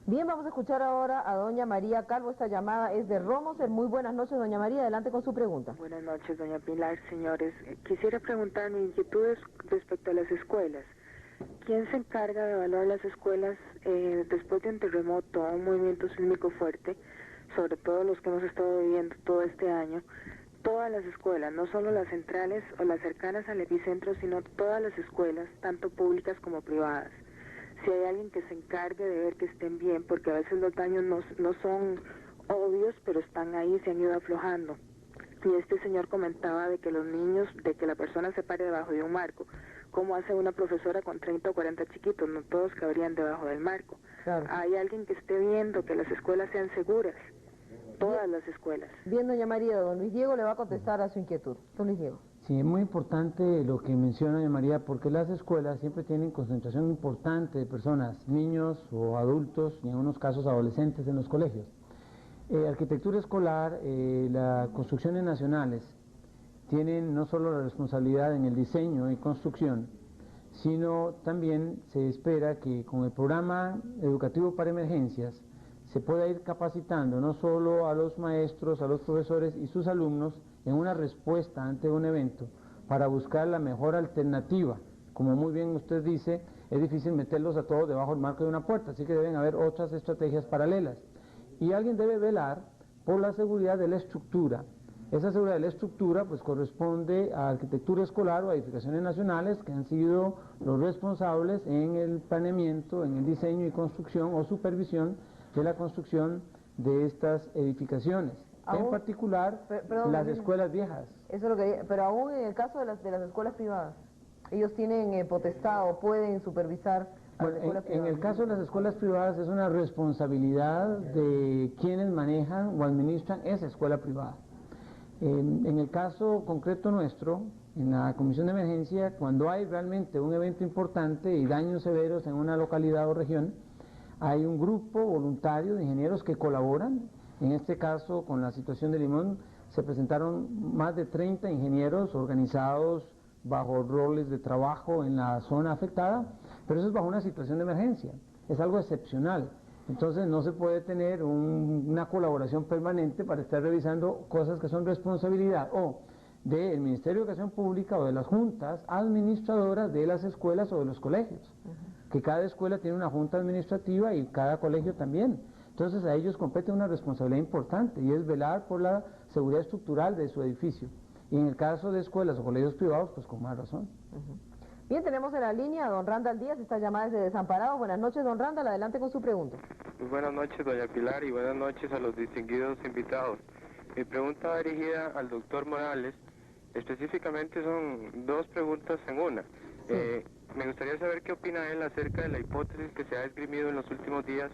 [SPEAKER 2] Bien, vamos a escuchar ahora a doña María Calvo. Esta llamada es de Romoser. Muy buenas noches, doña María. Adelante con su pregunta.
[SPEAKER 15] Buenas noches, doña Pilar. Señores, quisiera preguntar mi inquietudes respecto a las escuelas. ¿Quién se encarga de evaluar las escuelas después de un terremoto o un movimiento sísmico fuerte, sobre todo los que hemos estado viviendo todo este año? Todas las escuelas, no solo las centrales o las cercanas al epicentro, sino todas las escuelas, tanto públicas como privadas. Si hay alguien que se encargue de ver que estén bien, porque a veces los daños no son obvios, pero están ahí, se han ido aflojando. Y este señor comentaba de que los niños, de que la persona se pare debajo de un marco. ¿Cómo hace una profesora con 30 o 40 chiquitos? No todos cabrían debajo del marco.
[SPEAKER 2] Claro.
[SPEAKER 15] Hay alguien que esté viendo que las escuelas sean seguras. todas las escuelas.
[SPEAKER 2] Bien, doña María, don Luis Diego le va a contestar a su inquietud. Don Luis Diego.
[SPEAKER 12] Sí, es muy importante lo que menciona doña María, porque las escuelas siempre tienen concentración importante de personas, niños o adultos, y en unos casos adolescentes en los colegios. Arquitectura escolar, las construcciones nacionales tienen no solo la responsabilidad en el diseño y construcción, sino también se espera que con el programa educativo para emergencias se pueda ir capacitando no solo a los maestros, a los profesores y sus alumnos en una respuesta ante un evento para buscar la mejor alternativa. Como muy bien usted dice, es difícil meterlos a todos debajo del marco de una puerta, así que deben haber otras estrategias paralelas. Y alguien debe velar por la seguridad de la estructura. Esa seguridad de la estructura pues corresponde a arquitectura escolar o a edificaciones nacionales que han sido los responsables en el planeamiento, en el diseño y construcción o supervisión de la construcción de estas edificaciones. En particular, las escuelas viejas.
[SPEAKER 2] Eso es lo que, pero aún en el caso de las escuelas privadas, ellos tienen potestad o pueden supervisar.
[SPEAKER 12] Bueno, en el caso de las escuelas privadas es una responsabilidad de quienes manejan o administran esa escuela privada. En el caso concreto nuestro, en la Comisión de Emergencia, cuando hay realmente un evento importante y daños severos en una localidad o región, hay un grupo voluntario de ingenieros que colaboran. En este caso, con la situación de Limón, se presentaron más de 30 ingenieros organizados bajo roles de trabajo en la zona afectada, pero eso es bajo una situación de emergencia, es algo excepcional. Entonces no se puede tener una colaboración permanente para estar revisando cosas que son responsabilidad o del Ministerio de Educación Pública o de las juntas administradoras de las escuelas o de los colegios, que cada escuela tiene una junta administrativa y cada colegio también. Entonces a ellos compete una responsabilidad importante y es velar por la seguridad estructural de su edificio. Y en el caso de escuelas o colegios privados, pues con más razón.
[SPEAKER 2] Bien, tenemos en la línea a don Randall Díaz, esta llamada es de Desamparados. Buenas noches, don Randall, adelante con su pregunta.
[SPEAKER 16] Muy buenas noches, doña Pilar, y buenas noches a los distinguidos invitados. Mi pregunta va dirigida al doctor Morales. Específicamente son dos preguntas en una. Me gustaría saber qué opina él acerca de la hipótesis que se ha esgrimido en los últimos días,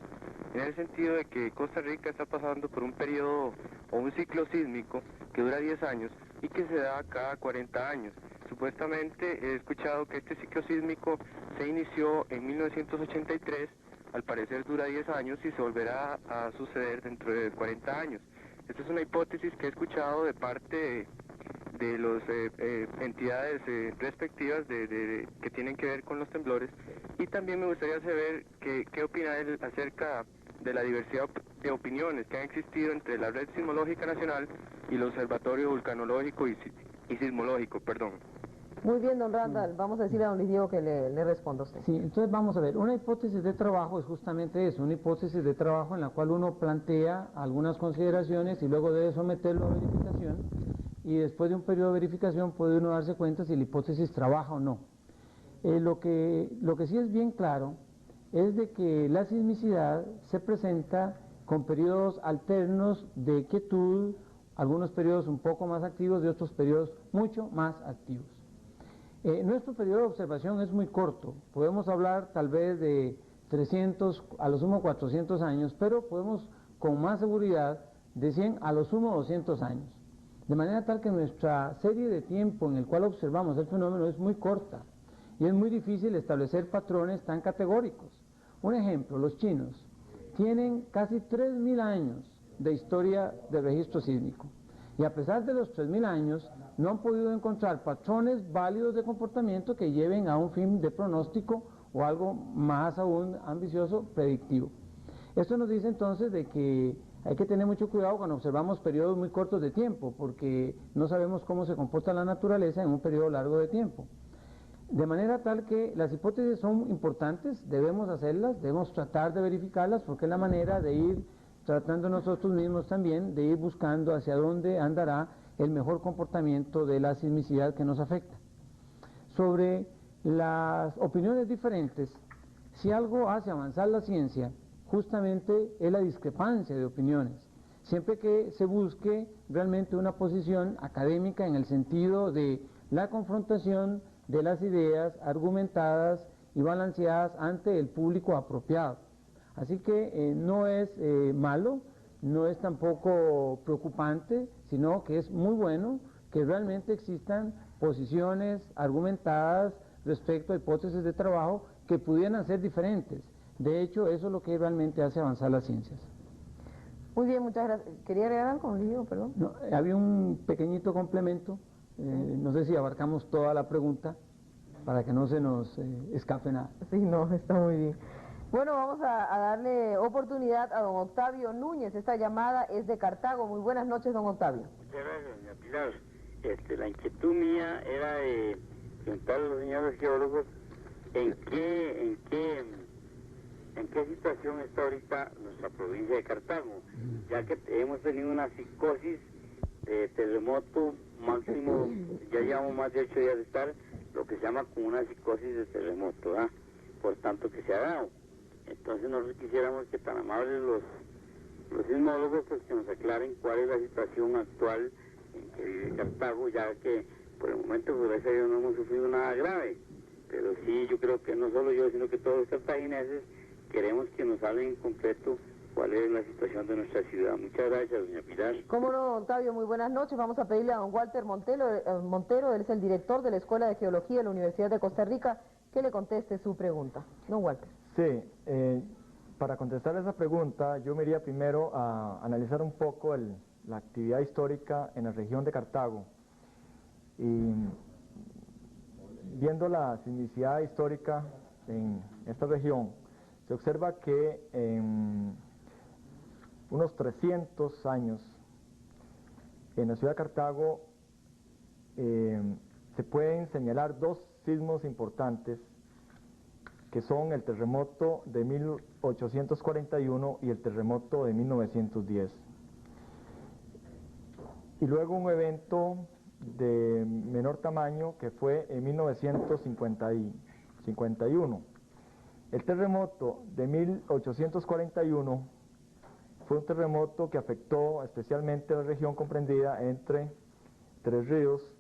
[SPEAKER 16] en el sentido de que Costa Rica está pasando por un periodo o un ciclo sísmico que dura 10 años y que se da cada 40 años. Supuestamente he escuchado que este ciclo sísmico se inició en 1983, al parecer dura 10 años y se volverá a suceder dentro de 40 años. Esta es una hipótesis que he escuchado de parte de las entidades respectivas que tienen que ver con los temblores, y también me gustaría saber qué opina él acerca de la diversidad de opiniones que han existido entre la Red Sismológica Nacional y el Observatorio Vulcanológico y Sismológico, perdón.
[SPEAKER 2] Muy bien, don Randall, vamos a decirle a don Luis Diego que le responda a usted.
[SPEAKER 12] Sí, entonces vamos a ver, una hipótesis de trabajo es justamente eso, una hipótesis de trabajo en la cual uno plantea algunas consideraciones y luego debe someterlo a verificación, y después de un periodo de verificación puede uno darse cuenta si la hipótesis trabaja o no. Lo que sí es bien claro es de que la sismicidad se presenta con periodos alternos de quietud, algunos periodos un poco más activos y otros periodos mucho más activos. Nuestro periodo de observación es muy corto, podemos hablar tal vez de 300, a lo sumo 400 años, pero podemos con más seguridad de 100 a lo sumo 200 años. De manera tal que nuestra serie de tiempo en el cual observamos el fenómeno es muy corta y es muy difícil establecer patrones tan categóricos. Un ejemplo, los chinos tienen casi 3.000 años de historia de registro sísmico y a pesar de los 3.000 años no han podido encontrar patrones válidos de comportamiento que lleven a un fin de pronóstico o algo más aún ambicioso, predictivo. Esto nos dice entonces de que hay que tener mucho cuidado cuando observamos periodos muy cortos de tiempo, porque no sabemos cómo se comporta la naturaleza en un periodo largo de tiempo. De manera tal que las hipótesis son importantes, debemos hacerlas, debemos tratar de verificarlas, porque es la manera de ir tratando nosotros mismos también, de ir buscando hacia dónde andará el mejor comportamiento de la sismicidad que nos afecta. Sobre las opiniones diferentes, si algo hace avanzar la ciencia, justamente es la discrepancia de opiniones, siempre que se busque realmente una posición académica en el sentido de la confrontación de las ideas argumentadas y balanceadas ante el público apropiado. Así que no es malo no es tampoco preocupante, sino que es muy bueno que realmente existan posiciones argumentadas respecto a hipótesis de trabajo que pudieran ser diferentes. De hecho, eso es lo que realmente hace avanzar las ciencias.
[SPEAKER 2] Muy bien, muchas gracias. ¿Quería agregar algo, Lío? Perdón.
[SPEAKER 12] No, había un pequeñito complemento, no sé si abarcamos toda la pregunta para que no se nos escape nada.
[SPEAKER 2] Sí, no, está muy bien. Bueno, vamos a darle oportunidad a don Octavio Núñez. Esta llamada es de Cartago. Muy buenas noches, don Octavio.
[SPEAKER 17] Muchas gracias, doña Pilar. La inquietud mía era preguntarle a los señores geólogos en qué situación está ahorita nuestra provincia de Cartago, ya que hemos tenido una psicosis de terremoto máximo, ya llevamos más de 8 días de estar, lo que se llama como una psicosis de terremoto, ¿verdad? Por tanto que se ha dado. Entonces nosotros quisiéramos que tan amables los sismólogos pues que nos aclaren cuál es la situación actual en que vive Cartago, ya que por el momento por gracias a Dios no hemos sufrido nada grave, pero sí yo creo que no solo yo sino que todos los cartagineses queremos que nos hablen en concreto cuál es la situación de nuestra ciudad. Muchas gracias, doña Pilar.
[SPEAKER 2] Cómo no, don Octavio, muy buenas noches. Vamos a pedirle a don Walter Montero, él es el director de la Escuela de Geología de la Universidad de Costa Rica, que le conteste su pregunta. Don Walter.
[SPEAKER 6] Sí, para contestar esa pregunta yo me iría primero a analizar un poco la actividad histórica en la región de Cartago. Y viendo la sismicidad histórica en esta región, se observa que en unos 300 años en la ciudad de Cartago se pueden señalar dos sismos importantes, que son el terremoto de 1841 y el terremoto de 1910. Y luego un evento de menor tamaño que fue en 1951. El terremoto de 1841 fue un terremoto que afectó especialmente la región comprendida entre Tres Ríos,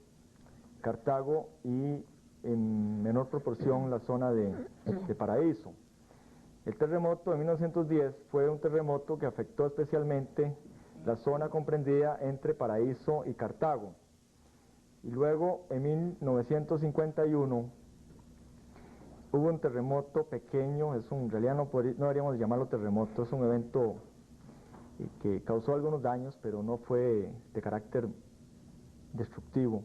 [SPEAKER 6] Cartago y en menor proporción la zona de Paraíso. El terremoto de 1910 fue un terremoto que afectó especialmente la zona comprendida entre Paraíso y Cartago. Y luego en 1951 hubo un terremoto pequeño, en realidad no deberíamos llamarlo terremoto, es un evento que causó algunos daños, pero no fue de carácter destructivo,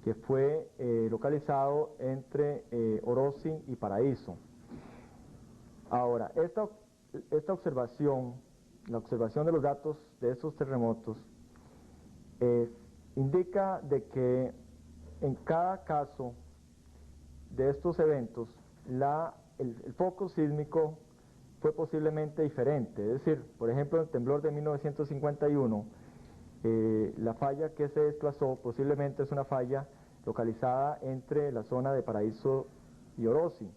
[SPEAKER 6] que fue localizado entre Orosi y Paraíso. Ahora, esta observación, la observación de los datos de estos terremotos, indica de que en cada caso de estos eventos, el foco sísmico fue posiblemente diferente. Es decir, por ejemplo, el temblor de 1951, la falla que se desplazó posiblemente es una falla localizada entre la zona de Paraíso y Orosi.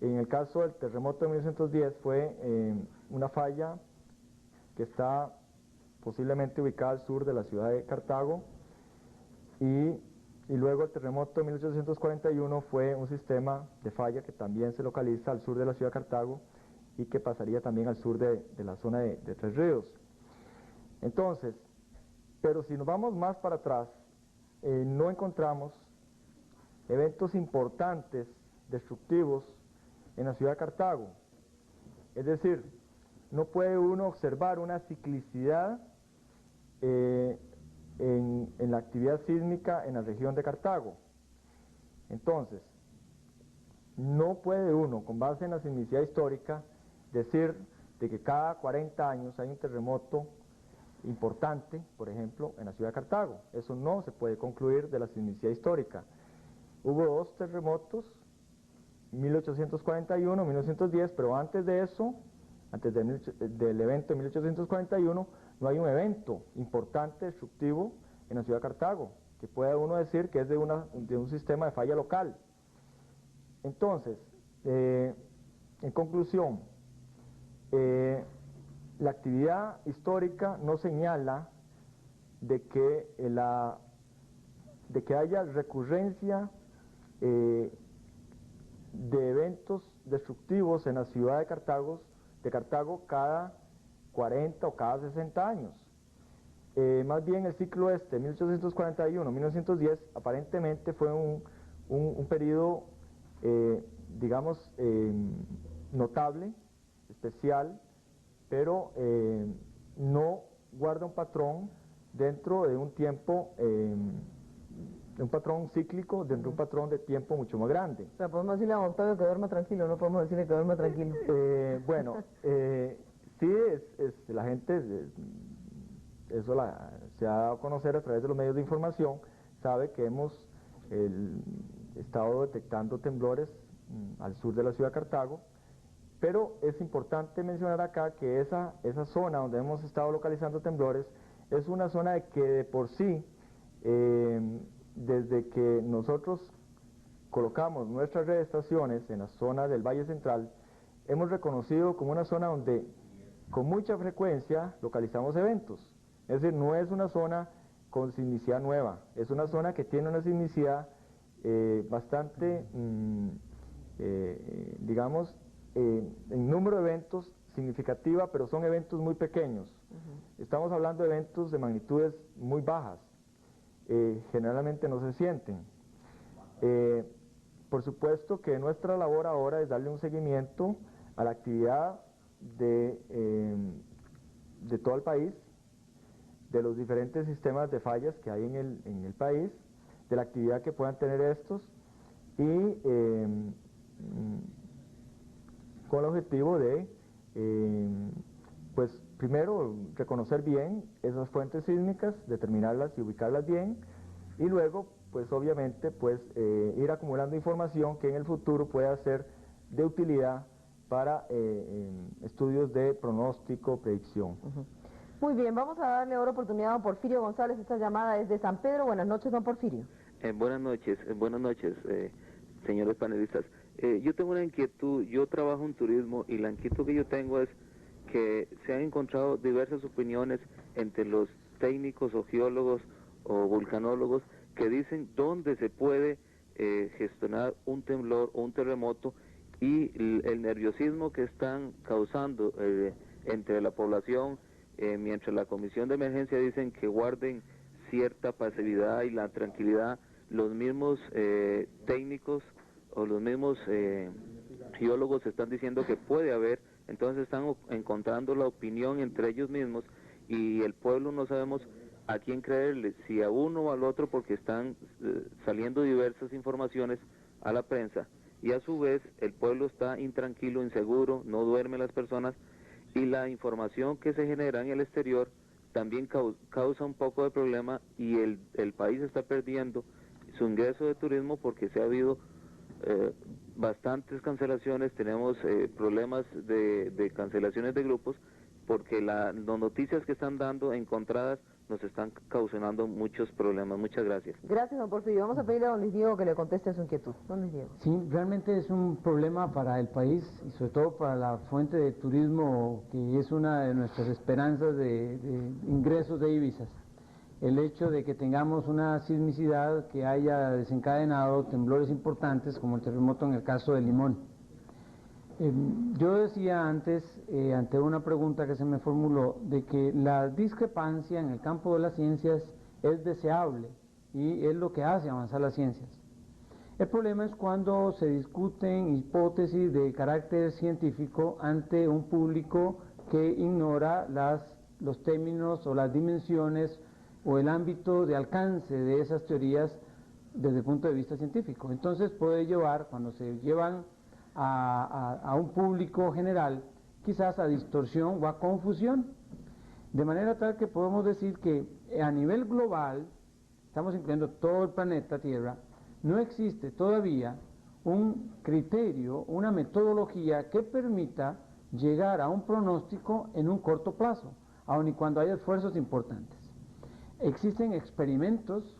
[SPEAKER 6] En el caso del terremoto de 1910 fue una falla que está posiblemente ubicada al sur de la ciudad de Cartago, y luego el terremoto de 1841 fue un sistema de falla que también se localiza al sur de la ciudad de Cartago y que pasaría también al sur de la zona de Tres Ríos. Entonces, pero si nos vamos más para atrás, no encontramos eventos importantes, destructivos, en la ciudad de Cartago. Es decir, no puede uno observar una ciclicidad en la actividad sísmica en la región de Cartago. Entonces, no puede uno, con base en la sismicidad histórica, decir de que cada 40 años hay un terremoto importante, por ejemplo, en la ciudad de Cartago. Eso no se puede concluir de la sismicidad histórica. Hubo dos terremotos, 1841, 1910, pero antes de eso, antes del evento de 1841, no hay un evento importante, destructivo, en la ciudad de Cartago, que pueda uno decir que es de un sistema de falla local. Entonces, en conclusión, la actividad histórica no señala de que haya recurrencia de eventos destructivos en la ciudad de Cartago cada
[SPEAKER 18] 40 o cada 60 años. Más bien el ciclo 1841-1910 aparentemente fue un periodo, digamos, notable, especial, pero no guarda un patrón dentro de un tiempo, de un patrón cíclico, dentro de un patrón de tiempo mucho más grande.
[SPEAKER 2] O sea, podemos decirle a Octavio que duerma tranquilo, no podemos decirle que duerma tranquilo.
[SPEAKER 18] Bueno, sí, la gente, eso se ha dado a conocer a través de los medios de información, sabe que hemos estado detectando temblores al sur de la ciudad de Cartago, pero es importante mencionar acá que esa zona donde hemos estado localizando temblores es una zona que de por sí, desde que nosotros colocamos nuestras redes de estaciones en la zona del Valle Central, hemos reconocido como una zona donde con mucha frecuencia localizamos eventos. Es decir, no es una zona con sismicidad nueva, es una zona que tiene una sismicidad bastante, digamos, en número de eventos significativa, pero son eventos muy pequeños. Estamos hablando de eventos de magnitudes muy bajas, generalmente no se sienten. Por supuesto que nuestra labor ahora es darle un seguimiento a la actividad de todo el país, de los diferentes sistemas de fallas que hay en el país, de la actividad que puedan tener estos y con el objetivo de, pues primero reconocer bien esas fuentes sísmicas, determinarlas y ubicarlas bien y luego pues obviamente pues ir acumulando información que en el futuro pueda ser de utilidad para estudios de pronóstico, predicción.
[SPEAKER 2] Muy bien, vamos a darle ahora oportunidad a Porfirio González. Esta llamada es de San Pedro. Buenas noches, don Porfirio.
[SPEAKER 19] Buenas noches, señores panelistas. Yo tengo una inquietud, yo trabajo en turismo y la inquietud que yo tengo es que se han encontrado diversas opiniones entre los técnicos o geólogos o vulcanólogos que dicen dónde se puede gestionar un temblor o un terremoto y el nerviosismo que están causando entre la población, mientras la Comisión de Emergencia dicen que guarden cierta pasividad y la tranquilidad, los mismos técnicos o los mismos geólogos están diciendo que puede haber, entonces están encontrando la opinión entre ellos mismos y el pueblo no sabemos a quién creerle, si a uno o al otro, porque están saliendo diversas informaciones a la prensa y a su vez el pueblo está intranquilo, inseguro, no duermen las personas y la información que se genera en el exterior también causa un poco de problema y el país está perdiendo su ingreso de turismo porque se ha habido bastantes cancelaciones, tenemos problemas de cancelaciones de grupos porque las noticias que están dando encontradas nos están causando muchos problemas. Muchas gracias.
[SPEAKER 2] Gracias, don Porfirio. Vamos a pedirle a don Luis Diego que le conteste a su inquietud. Don Luis Diego.
[SPEAKER 12] Sí, realmente es un problema para el país y sobre todo para la fuente de turismo que es una de nuestras esperanzas de ingresos de divisas. El hecho de que tengamos una sismicidad que haya desencadenado temblores importantes como el terremoto en el caso de Limón. Yo decía antes, ante una pregunta que se me formuló, de que la discrepancia en el campo de las ciencias es deseable y es lo que hace avanzar las ciencias. El problema es cuando se discuten hipótesis de carácter científico ante un público que ignora los términos o las dimensiones o el ámbito de alcance de esas teorías desde el punto de vista científico. Entonces puede llevar, cuando se llevan a un público general, quizás a distorsión o a confusión, de manera tal que podemos decir que a nivel global, estamos incluyendo todo el planeta Tierra, no existe todavía un criterio, una metodología que permita llegar a un pronóstico en un corto plazo, aun y cuando haya esfuerzos importantes. Existen experimentos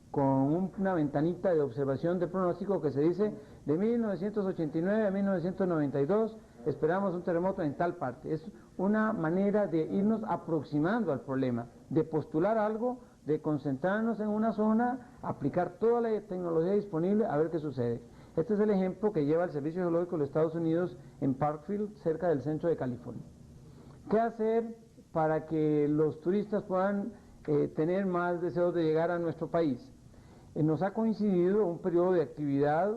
[SPEAKER 12] con una ventanita de observación de pronóstico que se dice de 1989 a 1992 esperamos un terremoto en tal parte. Es una manera de irnos aproximando al problema, de postular algo, de concentrarnos en una zona, aplicar toda la tecnología disponible a ver qué sucede. Este es el ejemplo que lleva el Servicio Geológico de los Estados Unidos en Parkfield, cerca del centro de California. ¿Qué hacer para que los turistas puedan tener más deseos de llegar a nuestro país? Nos ha coincidido un periodo de actividad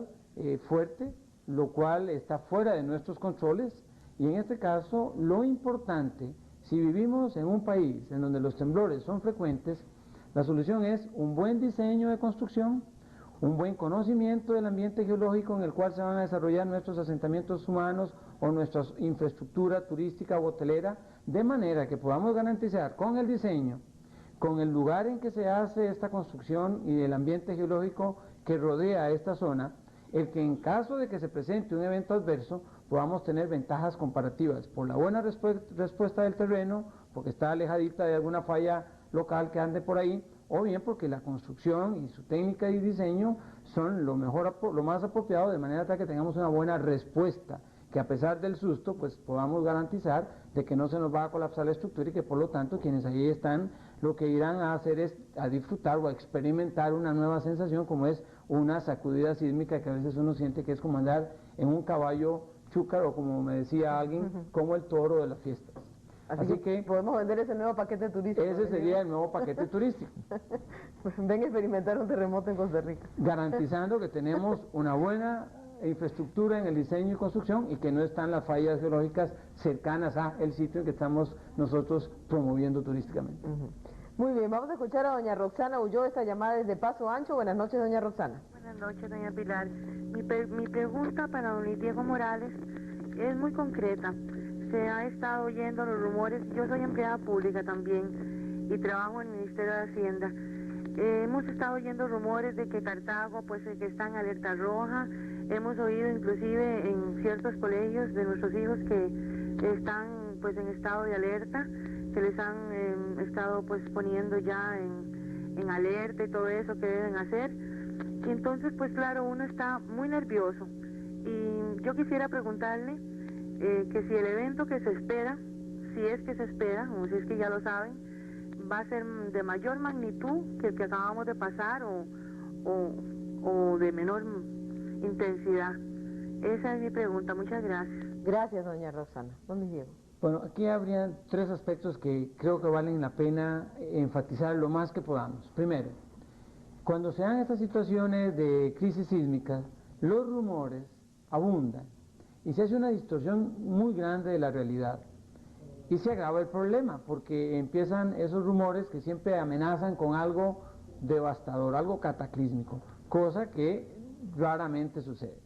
[SPEAKER 12] fuerte, lo cual está fuera de nuestros controles, y en este caso lo importante, si vivimos en un país en donde los temblores son frecuentes, la solución es un buen diseño de construcción, un buen conocimiento del ambiente geológico en el cual se van a desarrollar nuestros asentamientos humanos o nuestra infraestructura turística o hotelera, de manera que podamos garantizar con el diseño, con el lugar en que se hace esta construcción y el ambiente geológico que rodea esta zona, el que en caso de que se presente un evento adverso podamos tener ventajas comparativas por la buena respuesta del terreno, porque está alejadita de alguna falla local que ande por ahí, o bien porque la construcción y su técnica y diseño son lo más apropiado, de manera tal que tengamos una buena respuesta, que a pesar del susto pues podamos garantizar de que no se nos va a colapsar la estructura y que por lo tanto quienes ahí están lo que irán a hacer es a disfrutar o a experimentar una nueva sensación, como es una sacudida sísmica que a veces uno siente que es como andar en un caballo chúcar, o como me decía alguien, como el toro de las fiestas.
[SPEAKER 2] Así que podemos vender ese nuevo paquete turístico.
[SPEAKER 12] Ese sería el nuevo paquete turístico.
[SPEAKER 2] Ven a experimentar un terremoto en Costa Rica.
[SPEAKER 12] Garantizando que tenemos una buena infraestructura en el diseño y construcción y que no están las fallas geológicas cercanas a el sitio en que estamos nosotros promoviendo turísticamente.
[SPEAKER 2] Muy bien, vamos a escuchar a doña Roxana Ulloa, esta llamada desde Paso Ancho. Buenas noches, doña Roxana.
[SPEAKER 13] Buenas noches, doña Pilar. Mi pregunta para don Luis Diego Morales es muy concreta. Se ha estado oyendo los rumores, yo soy empleada pública también y trabajo en el Ministerio de Hacienda. Hemos estado oyendo rumores de que Cartago pues que está en alerta roja. Hemos oído inclusive en ciertos colegios de nuestros hijos que están pues en estado de alerta, que les han estado pues poniendo ya en alerta y todo eso que deben hacer. Y entonces pues claro, uno está muy nervioso y yo quisiera preguntarle que si el evento que se espera, si es que se espera, o si es que ya lo saben, va a ser de mayor magnitud que el que acabamos de pasar o de menor intensidad. Esa es mi pregunta. Muchas gracias.
[SPEAKER 2] Gracias, doña Roxana. ¿Dónde llego?
[SPEAKER 12] Bueno, aquí habrían tres aspectos que creo que valen la pena enfatizar lo más que podamos. Primero, cuando se dan estas situaciones de crisis sísmica, los rumores abundan y se hace una distorsión muy grande de la realidad. Y se agrava el problema, porque empiezan esos rumores que siempre amenazan con algo devastador, algo cataclísmico, cosa que raramente sucede.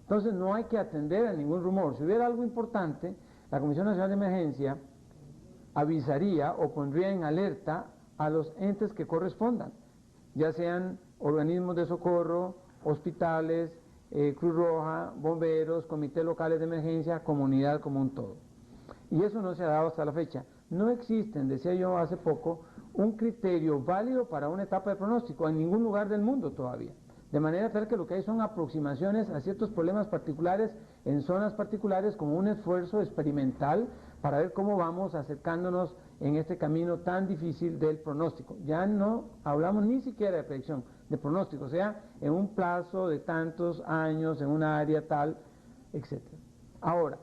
[SPEAKER 12] Entonces no hay que atender a ningún rumor. Si hubiera algo importante, la Comisión Nacional de Emergencia avisaría o pondría en alerta a los entes que correspondan, ya sean organismos de socorro, hospitales, Cruz Roja, bomberos, comités locales de emergencia, comunidad como un todo. Y eso no se ha dado hasta la fecha. No existen, decía yo hace poco, un criterio válido para una etapa de pronóstico en ningún lugar del mundo todavía. De manera tal que lo que hay son aproximaciones a ciertos problemas particulares en zonas particulares como un esfuerzo experimental para ver cómo vamos acercándonos en este camino tan difícil del pronóstico. Ya no hablamos ni siquiera de predicción, de pronóstico, o sea, en un plazo de tantos años, en una área tal, etc. Ahora,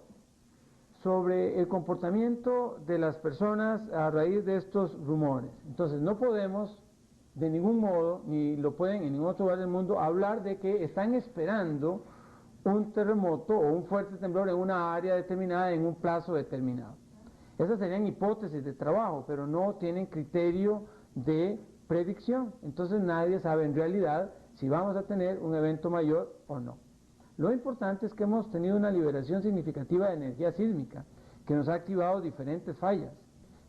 [SPEAKER 12] sobre el comportamiento de las personas a raíz de estos rumores. Entonces, no podemos de ningún modo, ni lo pueden en ningún otro lugar del mundo, hablar de que están esperando un terremoto o un fuerte temblor en una área determinada en un plazo determinado. Esas serían hipótesis de trabajo, pero no tienen criterio de predicción. Entonces nadie sabe en realidad si vamos a tener un evento mayor o no. Lo importante es que hemos tenido una liberación significativa de energía sísmica, que nos ha activado diferentes fallas.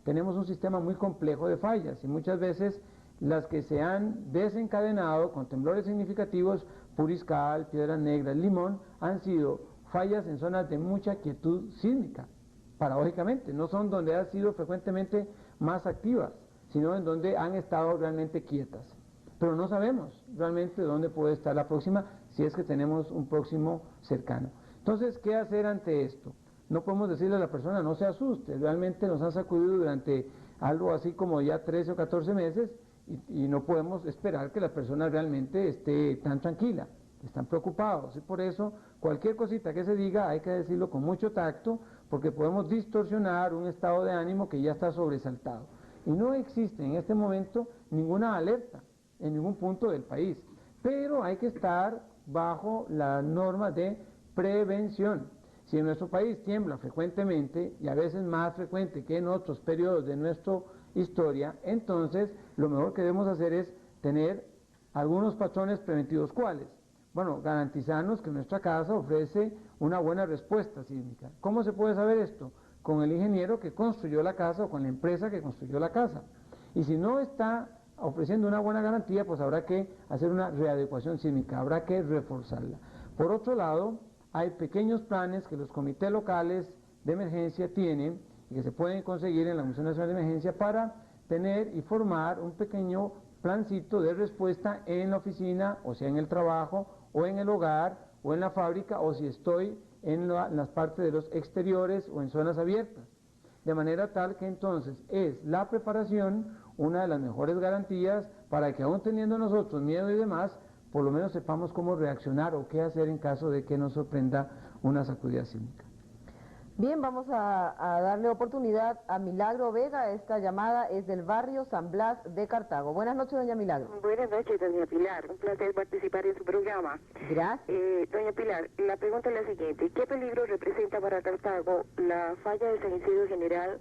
[SPEAKER 12] Tenemos un sistema muy complejo de fallas y muchas veces las que se han desencadenado con temblores significativos, Puriscal, Piedras Negras, Limón, han sido fallas en zonas de mucha quietud sísmica, paradójicamente, no son donde han sido frecuentemente más activas, sino en donde han estado realmente quietas. Pero no sabemos realmente dónde puede estar la próxima, si es que tenemos un próximo cercano. Entonces, ¿qué hacer ante esto? No podemos decirle a la persona, no se asuste, realmente nos han sacudido durante algo así como ya 13 o 14 meses, y no podemos esperar que la persona realmente esté tan tranquila, están preocupados, y por eso cualquier cosita que se diga hay que decirlo con mucho tacto, porque podemos distorsionar un estado de ánimo que ya está sobresaltado. Y no existe en este momento ninguna alerta en ningún punto del país, pero hay que estar bajo las normas de prevención. Si en nuestro país tiembla frecuentemente, y a veces más frecuente que en otros periodos de nuestra historia, entonces lo mejor que debemos hacer es tener algunos patrones preventivos. ¿Cuáles? Bueno, garantizarnos que nuestra casa ofrece una buena respuesta sísmica. ¿Cómo se puede saber esto? Con el ingeniero que construyó la casa o con la empresa que construyó la casa. Y si no está ofreciendo una buena garantía, pues habrá que hacer una readecuación sísmica, habrá que reforzarla. Por otro lado, hay pequeños planes que los comités locales de emergencia tienen y que se pueden conseguir en la Comisión Nacional de Emergencia para tener y formar un pequeño plancito de respuesta en la oficina, o sea en el trabajo, o en el hogar, o en la fábrica, o si estoy en las partes de los exteriores o en zonas abiertas. De manera tal que entonces es la preparación una de las mejores garantías para que aún teniendo nosotros miedo y demás, por lo menos sepamos cómo reaccionar o qué hacer en caso de que nos sorprenda una sacudida sísmica.
[SPEAKER 2] Bien, vamos a darle oportunidad a Milagro Vega. Esta llamada es del barrio San Blas de Cartago. Buenas noches, doña Milagro.
[SPEAKER 20] Buenas noches, doña Pilar. Un placer participar en su programa.
[SPEAKER 2] Gracias.
[SPEAKER 20] Doña Pilar, la pregunta es la siguiente. ¿Qué peligro representa para Cartago la falla de San Isidro General,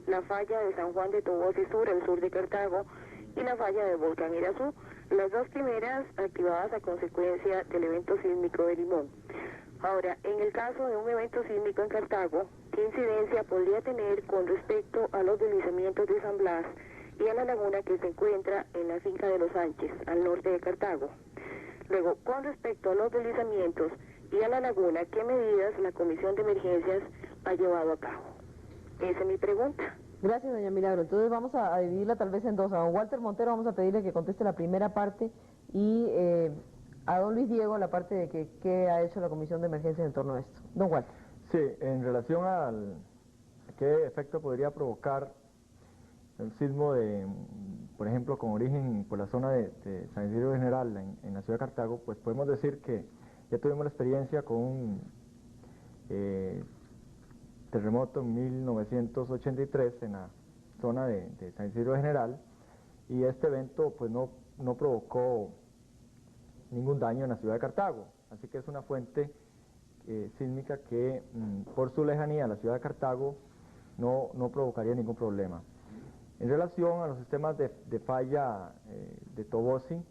[SPEAKER 20] la falla de San Juan de Toboso Sur, al sur de Cartago, y la falla del volcán Irazú? Las dos primeras activadas a consecuencia del evento sísmico de Limón. Ahora, en el caso de un evento sísmico en Cartago, ¿qué incidencia podría tener con respecto a los deslizamientos de San Blas y a la laguna que se encuentra en la finca de Los Sánchez, al norte de Cartago? Luego, con respecto a los deslizamientos y a la laguna, ¿qué medidas la Comisión de Emergencias ha llevado a cabo? Esa es mi pregunta.
[SPEAKER 2] Gracias, doña Milagro. Entonces vamos a dividirla tal vez en dos. A don Walter Montero vamos a pedirle que conteste la primera parte y a don Luis Diego la parte de qué ha hecho la Comisión de Emergencias en torno a esto. Don Walter.
[SPEAKER 18] Sí, en relación a qué efecto podría provocar el sismo de, por ejemplo, con origen por la zona de San Isidro General en la ciudad de Cartago, pues podemos decir que ya tuvimos la experiencia con un terremoto en 1983 en la zona de San Isidro General, y este evento pues no provocó ningún daño en la ciudad de Cartago, así que es una fuente sísmica que por su lejanía a la ciudad de Cartago no provocaría ningún problema. En relación a los sistemas de falla de Toboso,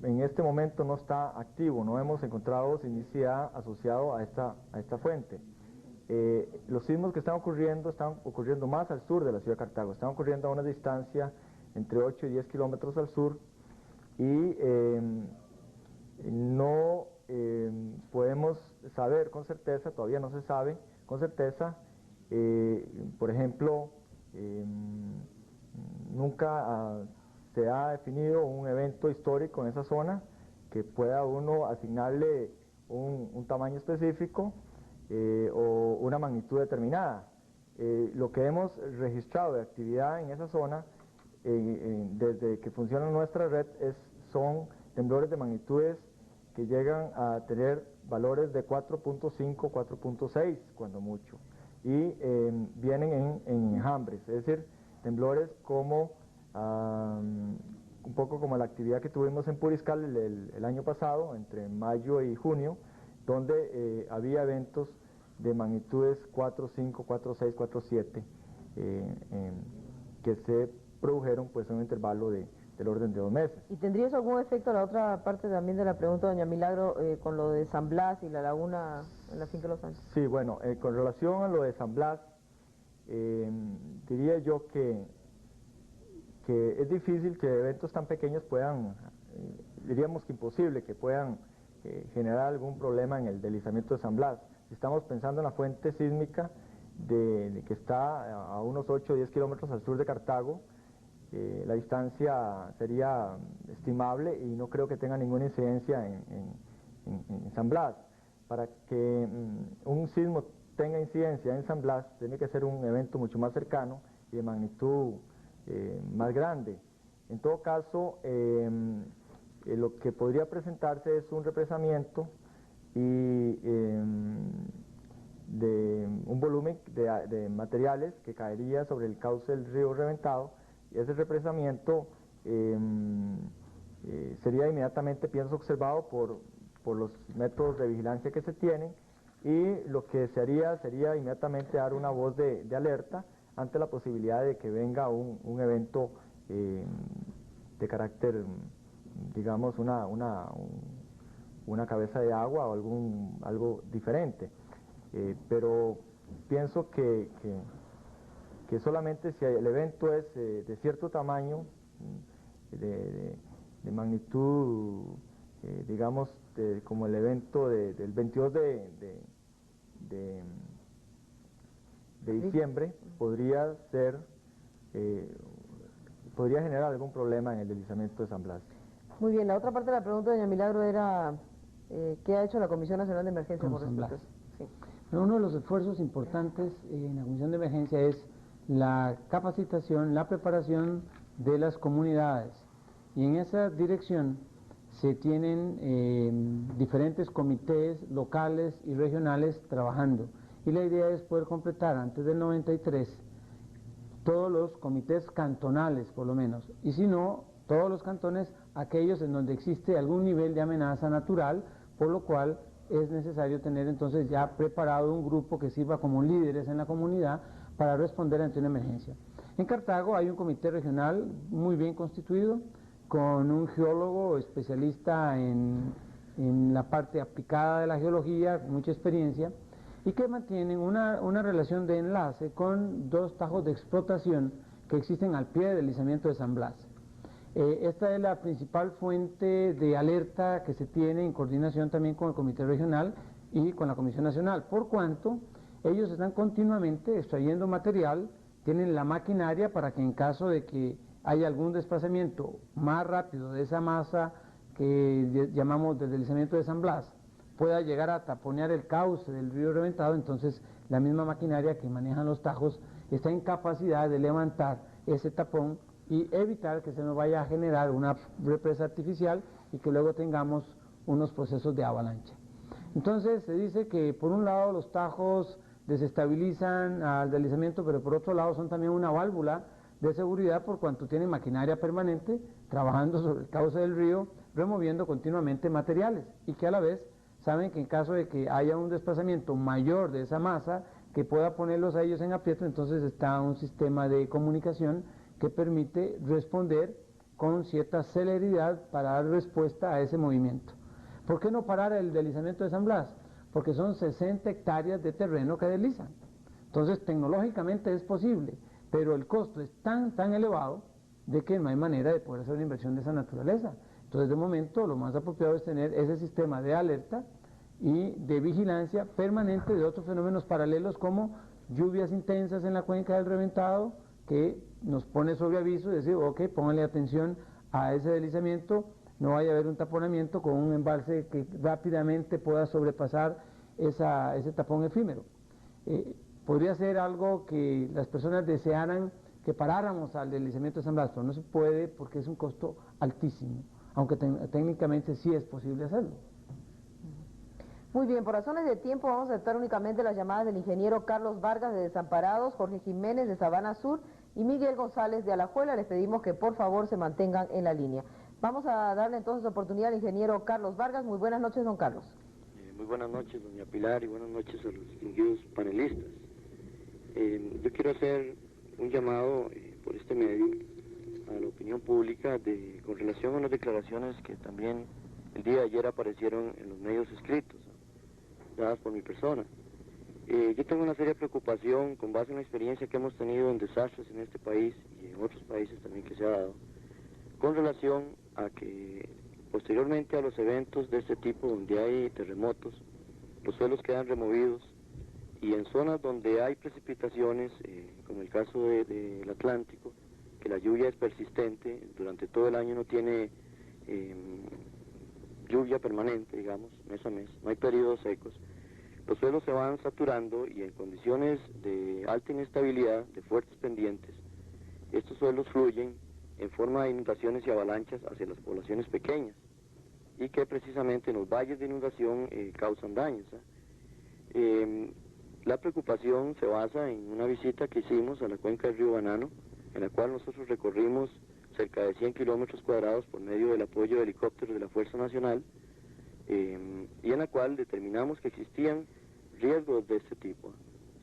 [SPEAKER 18] en este momento no está activo, no hemos encontrado sismicidad asociado a esta fuente. Los sismos que están ocurriendo más al sur de la ciudad de Cartago, están ocurriendo a una distancia entre 8 y 10 kilómetros al sur, y no podemos saber con certeza, todavía no se sabe con certeza, por ejemplo, nunca se ha definido un evento histórico en esa zona que pueda uno asignarle un tamaño específico o una magnitud determinada. Lo que hemos registrado de actividad en esa zona desde que funciona nuestra red son temblores de magnitudes que llegan a tener valores de 4.5, 4.6 cuando mucho, y vienen en enjambres, es decir, temblores como un poco como la actividad que tuvimos en Puriscal el año pasado, entre mayo y junio, donde había eventos de magnitudes 4.5, 4.6, 4.7 que se produjeron pues en un intervalo del orden de 2 meses.
[SPEAKER 2] ¿Y tendría eso algún efecto a la otra parte también de la pregunta, doña Milagro, con lo de San Blas y la laguna en la finca de Los Sánchez?
[SPEAKER 18] Sí, bueno, con relación a lo de San Blas, diría yo que es difícil que eventos tan pequeños puedan, diríamos que imposible, que puedan generar algún problema en el deslizamiento de San Blas. Si estamos pensando en la fuente sísmica que está a unos 8 o 10 kilómetros al sur de Cartago, la distancia sería estimable y no creo que tenga ninguna incidencia en San Blas. Para que un sismo tenga incidencia en San Blas, tiene que ser un evento mucho más cercano y de magnitud más grande. En todo caso, lo que podría presentarse es un represamiento y volumen de materiales que caería sobre el cauce del río reventado, y ese represamiento sería inmediatamente, pienso, observado por los métodos de vigilancia que se tienen, y lo que se haría sería inmediatamente dar una voz de alerta ante la posibilidad de que venga un evento de carácter, digamos, una cabeza de agua o algo diferente. Pero pienso que solamente si el evento es de cierto tamaño, de magnitud, digamos, como el evento del 22 de diciembre, podría generar algún problema en el deslizamiento de San Blas.
[SPEAKER 2] Muy bien, la otra parte de la pregunta, doña Milagro, era ¿qué ha hecho la Comisión Nacional de Emergencia con respecto a eso? Sí.
[SPEAKER 12] Uno de los esfuerzos importantes en la Comisión de Emergencia es la capacitación, la preparación de las comunidades, y en esa dirección se tienen diferentes comités locales y regionales trabajando, y la idea es poder completar antes del 93 todos los comités cantonales, por lo menos, y si no, todos los cantones, aquellos en donde existe algún nivel de amenaza natural, por lo cual es necesario tener entonces ya preparado un grupo que sirva como líderes en la comunidad para responder ante una emergencia. En Cartago hay un comité regional muy bien constituido, con un geólogo especialista en la parte aplicada de la geología, con mucha experiencia, y que mantienen una relación de enlace con dos tajos de explotación que existen al pie del deslizamiento de San Blas. Esta es la principal fuente de alerta que se tiene en coordinación también con el Comité Regional y con la Comisión Nacional, por cuanto ellos están continuamente extrayendo material, tienen la maquinaria para que en caso de que haya algún desplazamiento más rápido de esa masa que llamamos del deslizamiento de San Blas, pueda llegar a taponear el cauce del río reventado, entonces la misma maquinaria que manejan los tajos está en capacidad de levantar ese tapón y evitar que se nos vaya a generar una represa artificial y que luego tengamos unos procesos de avalancha. Entonces se dice que por un lado los tajos desestabilizan al deslizamiento, pero por otro lado son también una válvula de seguridad por cuanto tienen maquinaria permanente trabajando sobre el cauce del río, removiendo continuamente materiales, y que a la vez saben que en caso de que haya un desplazamiento mayor de esa masa que pueda ponerlos a ellos en aprieto, entonces está un sistema de comunicación que permite responder con cierta celeridad para dar respuesta a ese movimiento. ¿Por qué no parar el deslizamiento de San Blas? Porque son 60 hectáreas de terreno que deslizan. Entonces tecnológicamente es posible, pero el costo es tan elevado de que no hay manera de poder hacer una inversión de esa naturaleza. Entonces de momento lo más apropiado es tener ese sistema de alerta y de vigilancia permanente de otros fenómenos paralelos como lluvias intensas en la cuenca del reventado, que nos pone sobre aviso y decir, ok, pónganle atención a ese deslizamiento, no vaya a haber un taponamiento con un embalse que rápidamente pueda sobrepasar ese tapón efímero. Podría ser algo que las personas desearan que paráramos al deslizamiento de San Blas, pero no se puede porque es un costo altísimo, aunque técnicamente sí es posible hacerlo.
[SPEAKER 2] Muy bien, por razones de tiempo vamos a aceptar únicamente las llamadas del ingeniero Carlos Vargas de Desamparados, Jorge Jiménez de Sabana Sur y Miguel González de Alajuela. Les pedimos que por favor se mantengan en la línea. Vamos a darle entonces oportunidad al ingeniero Carlos Vargas. Muy buenas noches, don Carlos.
[SPEAKER 21] Muy buenas noches, doña Pilar, y buenas noches a los distinguidos panelistas. Yo quiero hacer un llamado por este medio a la opinión pública con relación a unas declaraciones que también el día de ayer aparecieron en los medios escritos, dadas por mi persona. Yo tengo una seria preocupación con base en la experiencia que hemos tenido en desastres en este país y en otros países también que se ha dado, con relación a que posteriormente a los eventos de este tipo donde hay terremotos, los suelos quedan removidos y en zonas donde hay precipitaciones, como el caso del Atlántico, que la lluvia es persistente, durante todo el año no tiene lluvia permanente, digamos, mes a mes, no hay periodos secos, los suelos se van saturando y en condiciones de alta inestabilidad, de fuertes pendientes, estos suelos fluyen en forma de inundaciones y avalanchas hacia las poblaciones pequeñas y que precisamente en los valles de inundación causan daños. La preocupación se basa en una visita que hicimos a la cuenca del río Banano, en la cual nosotros recorrimos cerca de 100 kilómetros cuadrados por medio del apoyo de helicópteros de la Fuerza Nacional, y en la cual determinamos que existían riesgos de este tipo.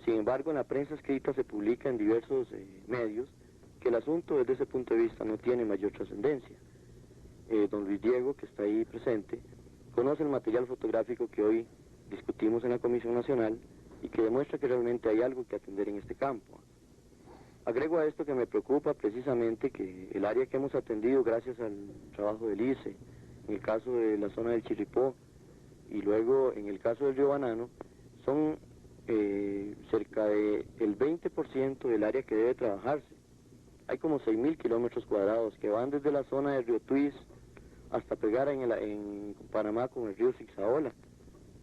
[SPEAKER 21] Sin embargo, en la prensa escrita se publica en diversos medios que el asunto desde ese punto de vista no tiene mayor trascendencia. Don Luis Diego, que está ahí presente, conoce el material fotográfico que hoy discutimos en la Comisión Nacional y que demuestra que realmente hay algo que atender en este campo. Agrego a esto que me preocupa precisamente que el área que hemos atendido gracias al trabajo del ICE, en el caso de la zona del Chirripó y luego en el caso del río Banano, son cerca del 20% del área que debe trabajarse. Hay como 6.000 kilómetros cuadrados que van desde la zona del río Tuís hasta pegar en Panamá con el río Zixaola,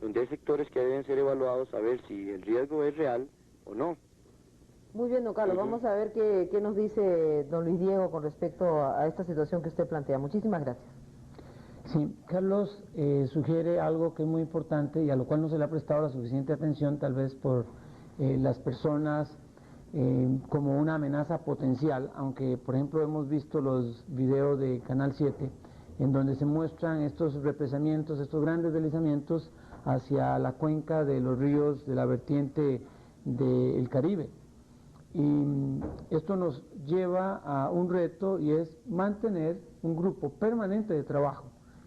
[SPEAKER 21] donde hay sectores que deben ser evaluados a ver si el riesgo es real o no.
[SPEAKER 2] Muy bien, don Carlos, vamos a ver qué nos dice don Luis Diego con respecto a esta situación que usted plantea. Muchísimas gracias.
[SPEAKER 12] Sí, Carlos sugiere algo que es muy importante y a lo cual no se le ha prestado la suficiente atención, tal vez por las personas como una amenaza potencial, aunque por ejemplo hemos visto los videos de Canal 7 en donde se muestran estos represamientos, estos grandes deslizamientos hacia la cuenca de los ríos de la vertiente del Caribe. Y esto nos lleva a un reto y es mantener un grupo permanente de trabajo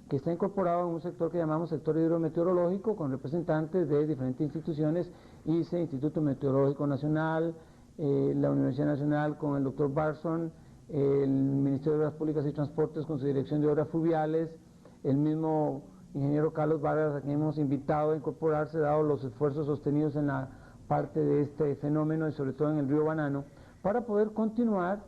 [SPEAKER 12] que está incorporado en un sector que llamamos sector hidrometeorológico con representantes de diferentes instituciones, ICE, Instituto Meteorológico Nacional, la Universidad Nacional con el doctor Barson, el Ministerio de Obras Públicas y Transportes con su Dirección de Obras Fluviales, el mismo ingeniero Carlos Vargas, a quien hemos invitado a incorporarse dado los esfuerzos sostenidos en la parte de este fenómeno y sobre todo en el río Banano, para poder continuar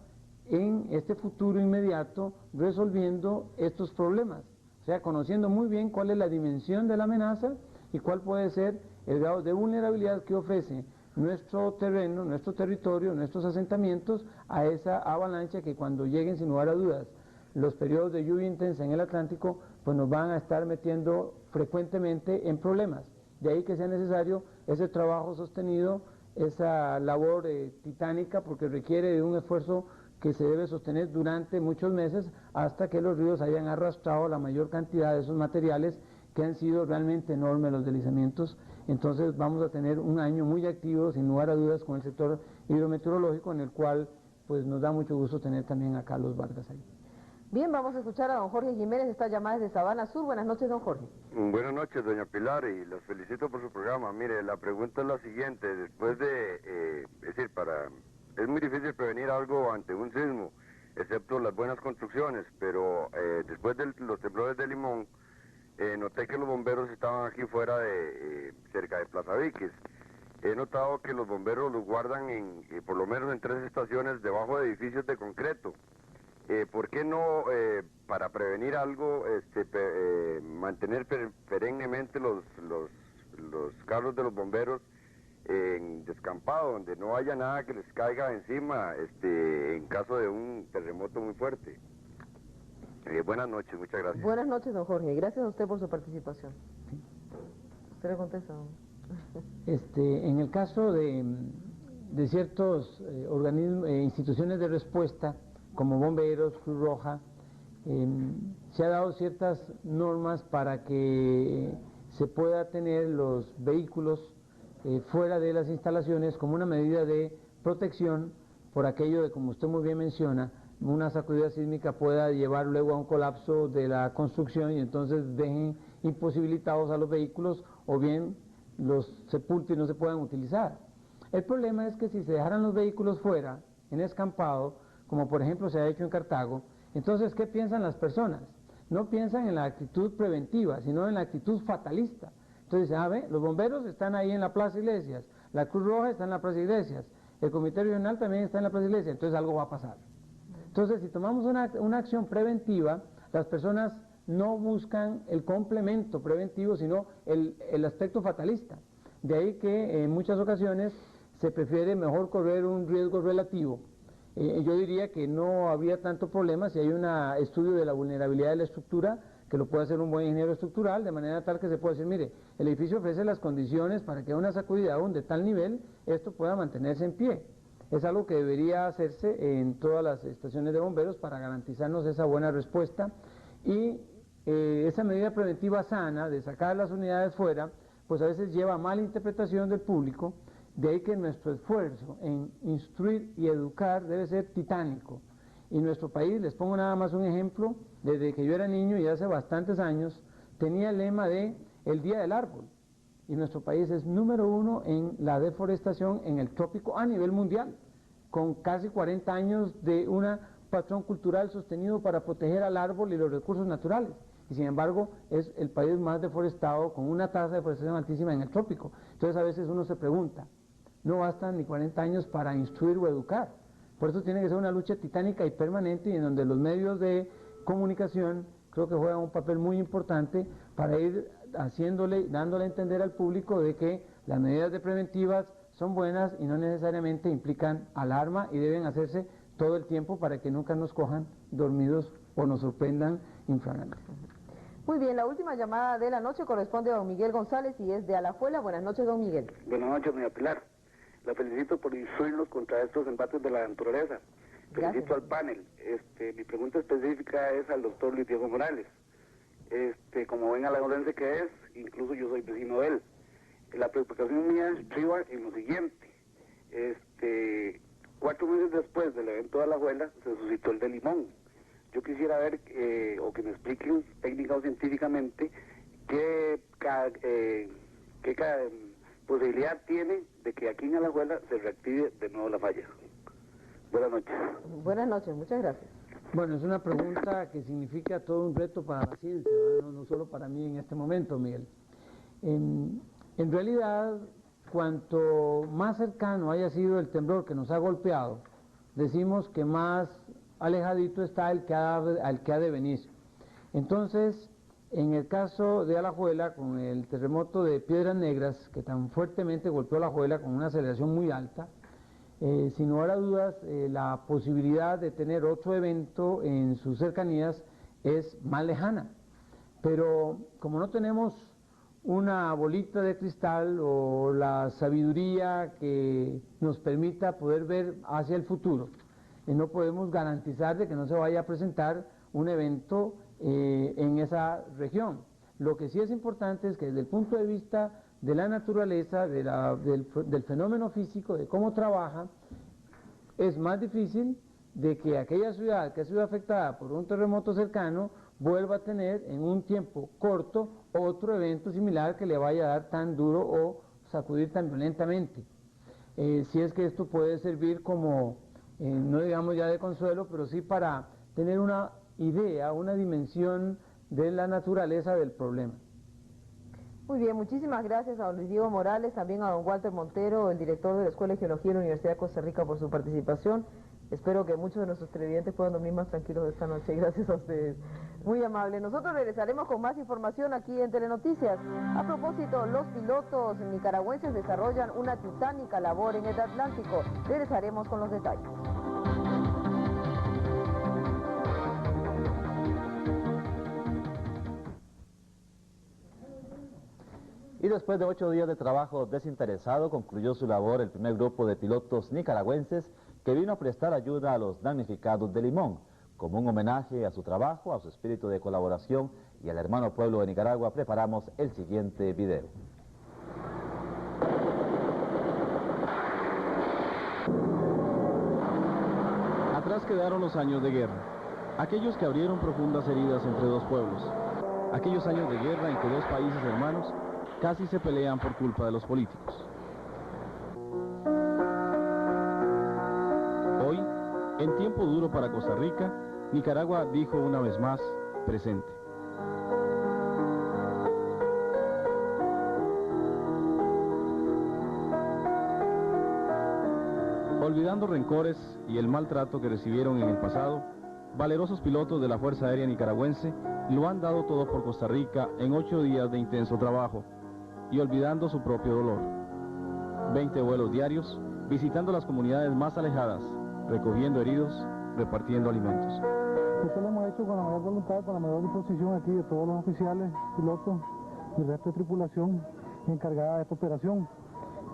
[SPEAKER 12] en este futuro inmediato resolviendo estos problemas. O sea, conociendo muy bien cuál es la dimensión de la amenaza y cuál puede ser el grado de vulnerabilidad que ofrece nuestro terreno, nuestro territorio, nuestros asentamientos a esa avalancha que cuando lleguen, sin lugar a dudas, los periodos de lluvia intensa en el Atlántico, pues nos van a estar metiendo frecuentemente en problemas. De ahí que sea necesario ese trabajo sostenido, esa labor titánica, porque requiere de un esfuerzo que se debe sostener durante muchos meses hasta que los ríos hayan arrastrado la mayor cantidad de esos materiales que han sido realmente enormes los deslizamientos. Entonces vamos a tener un año muy activo, sin lugar a dudas, con el sector hidrometeorológico, en el cual pues nos da mucho gusto tener también a Carlos Vargas ahí.
[SPEAKER 2] Bien, vamos a escuchar a don Jorge Jiménez, esta llamada es de Sabana Sur. Buenas noches, don Jorge.
[SPEAKER 4] Buenas noches, doña Pilar, y los felicito por su programa. Mire, la pregunta es la siguiente, después de, es muy difícil prevenir algo ante un sismo, excepto las buenas construcciones, pero después de los temblores de Limón, noté que los bomberos estaban aquí fuera de, cerca de Plaza Víquez. He notado que los bomberos los guardan por lo menos en 3 estaciones debajo de edificios de concreto. ¿Por qué no, para prevenir algo, mantener perennemente los carros de los bomberos en descampado, donde no haya nada que les caiga encima en caso de un terremoto muy fuerte? Buenas noches, muchas gracias.
[SPEAKER 2] Buenas noches, don Jorge. Gracias a usted por su participación. ¿Usted le contesta, don?
[SPEAKER 12] En el caso de ciertos organismos, instituciones de respuesta, como bomberos, Cruz Roja, se ha dado ciertas normas para que se pueda tener los vehículos fuera de las instalaciones como una medida de protección por aquello de, como usted muy bien menciona, una sacudida sísmica pueda llevar luego a un colapso de la construcción y entonces dejen imposibilitados a los vehículos o bien los sepulten y no se puedan utilizar. El problema es que si se dejaran los vehículos fuera, en escampado, como por ejemplo se ha hecho en Cartago, entonces ¿qué piensan las personas? No piensan en la actitud preventiva, sino en la actitud fatalista. Entonces dicen, los bomberos están ahí en la Plaza Iglesias, la Cruz Roja está en la Plaza Iglesias, el Comité Regional también está en la Plaza Iglesias, entonces algo va a pasar. Entonces si tomamos una acción preventiva, las personas no buscan el complemento preventivo, sino el aspecto fatalista. De ahí que en muchas ocasiones se prefiere mejor correr un riesgo relativo. Yo diría que no habría tanto problema si hay un estudio de la vulnerabilidad de la estructura que lo puede hacer un buen ingeniero estructural, de manera tal que se pueda decir, mire, el edificio ofrece las condiciones para que una sacudida aún de tal nivel, esto pueda mantenerse en pie. Es algo que debería hacerse en todas las estaciones de bomberos para garantizarnos esa buena respuesta, y esa medida preventiva sana de sacar las unidades fuera, pues a veces lleva a mala interpretación del público, de ahí que nuestro esfuerzo en instruir y educar debe ser titánico. Y nuestro país, les pongo nada más un ejemplo, desde que yo era niño y hace bastantes años, tenía el lema de el Día del Árbol. Y nuestro país es número 1 en la deforestación en el trópico a nivel mundial, con casi 40 años de un patrón cultural sostenido para proteger al árbol y los recursos naturales. Y sin embargo, es el país más deforestado, con una tasa de deforestación altísima en el trópico. Entonces a veces uno se pregunta, no bastan ni 40 años para instruir o educar. Por eso tiene que ser una lucha titánica y permanente, y en donde los medios de comunicación creo que juegan un papel muy importante para ir dándole a entender al público de que las medidas preventivas son buenas y no necesariamente implican alarma, y deben hacerse todo el tiempo para que nunca nos cojan dormidos o nos sorprendan infragantes.
[SPEAKER 2] Muy bien, la última llamada de la noche corresponde a don Miguel González y es de Alajuela. Buenas noches, don Miguel.
[SPEAKER 9] Buenas noches, doña Pilar. La felicito por instruirnos contra estos embates de la naturaleza. Felicito al panel. Mi pregunta específica es al doctor Luis Diego Morales. Como buen alajuelense que es, incluso yo soy vecino de él. La preocupación mía estriba en lo siguiente. 4 meses después del evento de Alajuela se suscitó el de Limón. Yo quisiera ver, o que me expliquen técnica o científicamente, qué posibilidad tiene de que aquí en Alajuela se reactive de nuevo la falla. Buenas noches.
[SPEAKER 2] Buenas noches, muchas gracias.
[SPEAKER 12] Bueno, es una pregunta que significa todo un reto para la ciencia, no solo para mí en este momento, Miguel. En realidad, cuanto más cercano haya sido el temblor que nos ha golpeado, decimos que más alejadito está el que ha de venir. Entonces, en el caso de Alajuela, con el terremoto de Piedras Negras, que tan fuertemente golpeó Alajuela con una aceleración muy alta, sin lugar a dudas, la posibilidad de tener otro evento en sus cercanías es más lejana. Pero como no tenemos una bolita de cristal o la sabiduría que nos permita poder ver hacia el futuro, no podemos garantizar de que no se vaya a presentar un evento en esa región. Lo que sí es importante es que desde el punto de vista de la naturaleza, del fenómeno físico, de cómo trabaja, es más difícil de que aquella ciudad que ha sido afectada por un terremoto cercano vuelva a tener en un tiempo corto otro evento similar que le vaya a dar tan duro o sacudir tan violentamente. Si es que esto puede servir como, no digamos ya de consuelo, pero sí para tener una idea, una dimensión de la naturaleza del problema.
[SPEAKER 2] Muy bien, muchísimas gracias a don Luis Diego Morales, también a don Walter Montero, el director de la Escuela de Geología de la Universidad de Costa Rica, por su participación. Espero que muchos de nuestros televidentes puedan dormir más tranquilos esta noche. Gracias a ustedes. Muy amable. Nosotros regresaremos con más información aquí en Telenoticias. A propósito, los pilotos nicaragüenses desarrollan una titánica labor en el Atlántico. Regresaremos con los detalles.
[SPEAKER 22] Y después de 8 días de trabajo desinteresado, concluyó su labor el primer grupo de pilotos nicaragüenses que vino a prestar ayuda a los damnificados de Limón. Como un homenaje a su trabajo, a su espíritu de colaboración y al hermano pueblo de Nicaragua, preparamos el siguiente video.
[SPEAKER 3] Atrás quedaron los años de guerra, aquellos que abrieron profundas heridas entre dos pueblos, aquellos años de guerra en que dos países hermanos casi se pelean por culpa de los políticos. Hoy, en tiempo duro para Costa Rica, Nicaragua dijo una vez más, presente. Olvidando rencores y el maltrato que recibieron en el pasado, valerosos pilotos de la Fuerza Aérea Nicaragüense lo han dado todo por Costa Rica en 8 días de intenso trabajo, y olvidando su propio dolor. 20 vuelos diarios, visitando las comunidades más alejadas, recogiendo heridos, repartiendo alimentos.
[SPEAKER 5] Esto lo hemos hecho con la mayor voluntad, con la mayor disposición aquí de todos los oficiales, pilotos y el resto de tripulación encargada de esta operación.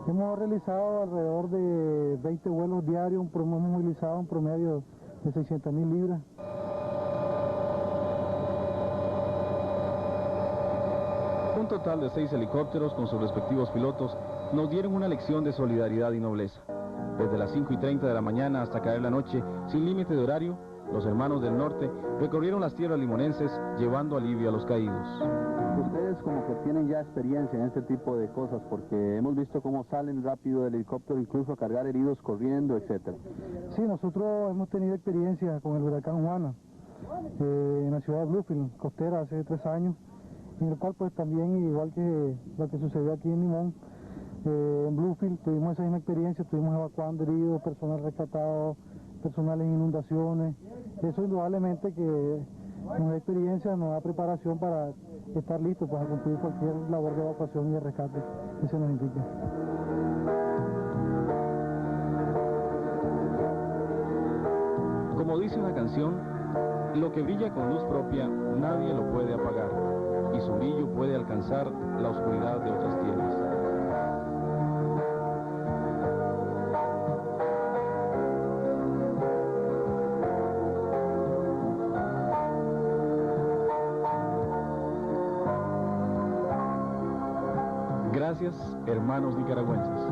[SPEAKER 5] Hemos realizado alrededor de 20 vuelos diarios, hemos movilizado un promedio de 600.000 libras.
[SPEAKER 3] Un total de 6 helicópteros con sus respectivos pilotos nos dieron una lección de solidaridad y nobleza. Desde las 5:30 de la mañana hasta caer la noche, sin límite de horario, los hermanos del norte recorrieron las tierras limonenses llevando alivio a los caídos.
[SPEAKER 1] Ustedes como que tienen ya experiencia en este tipo de cosas, porque hemos visto cómo salen rápido del helicóptero, incluso a cargar heridos corriendo, etcétera.
[SPEAKER 5] Sí, nosotros hemos tenido experiencia con el huracán Juana en la ciudad de Bluefield, costera, hace 3 años, en el cual pues también, igual que lo que sucedió aquí en Limón, en Bluefield tuvimos esa misma experiencia, estuvimos evacuando heridos, personal rescatado, personal en inundaciones. Eso indudablemente que nos da experiencia, nos da preparación para estar listos para cumplir cualquier labor de evacuación y de rescate que se nos indique.
[SPEAKER 3] Como dice una canción, lo que brilla con luz propia nadie lo puede apagar, y su brillo puede alcanzar la oscuridad de otras tierras. Gracias, hermanos nicaragüenses.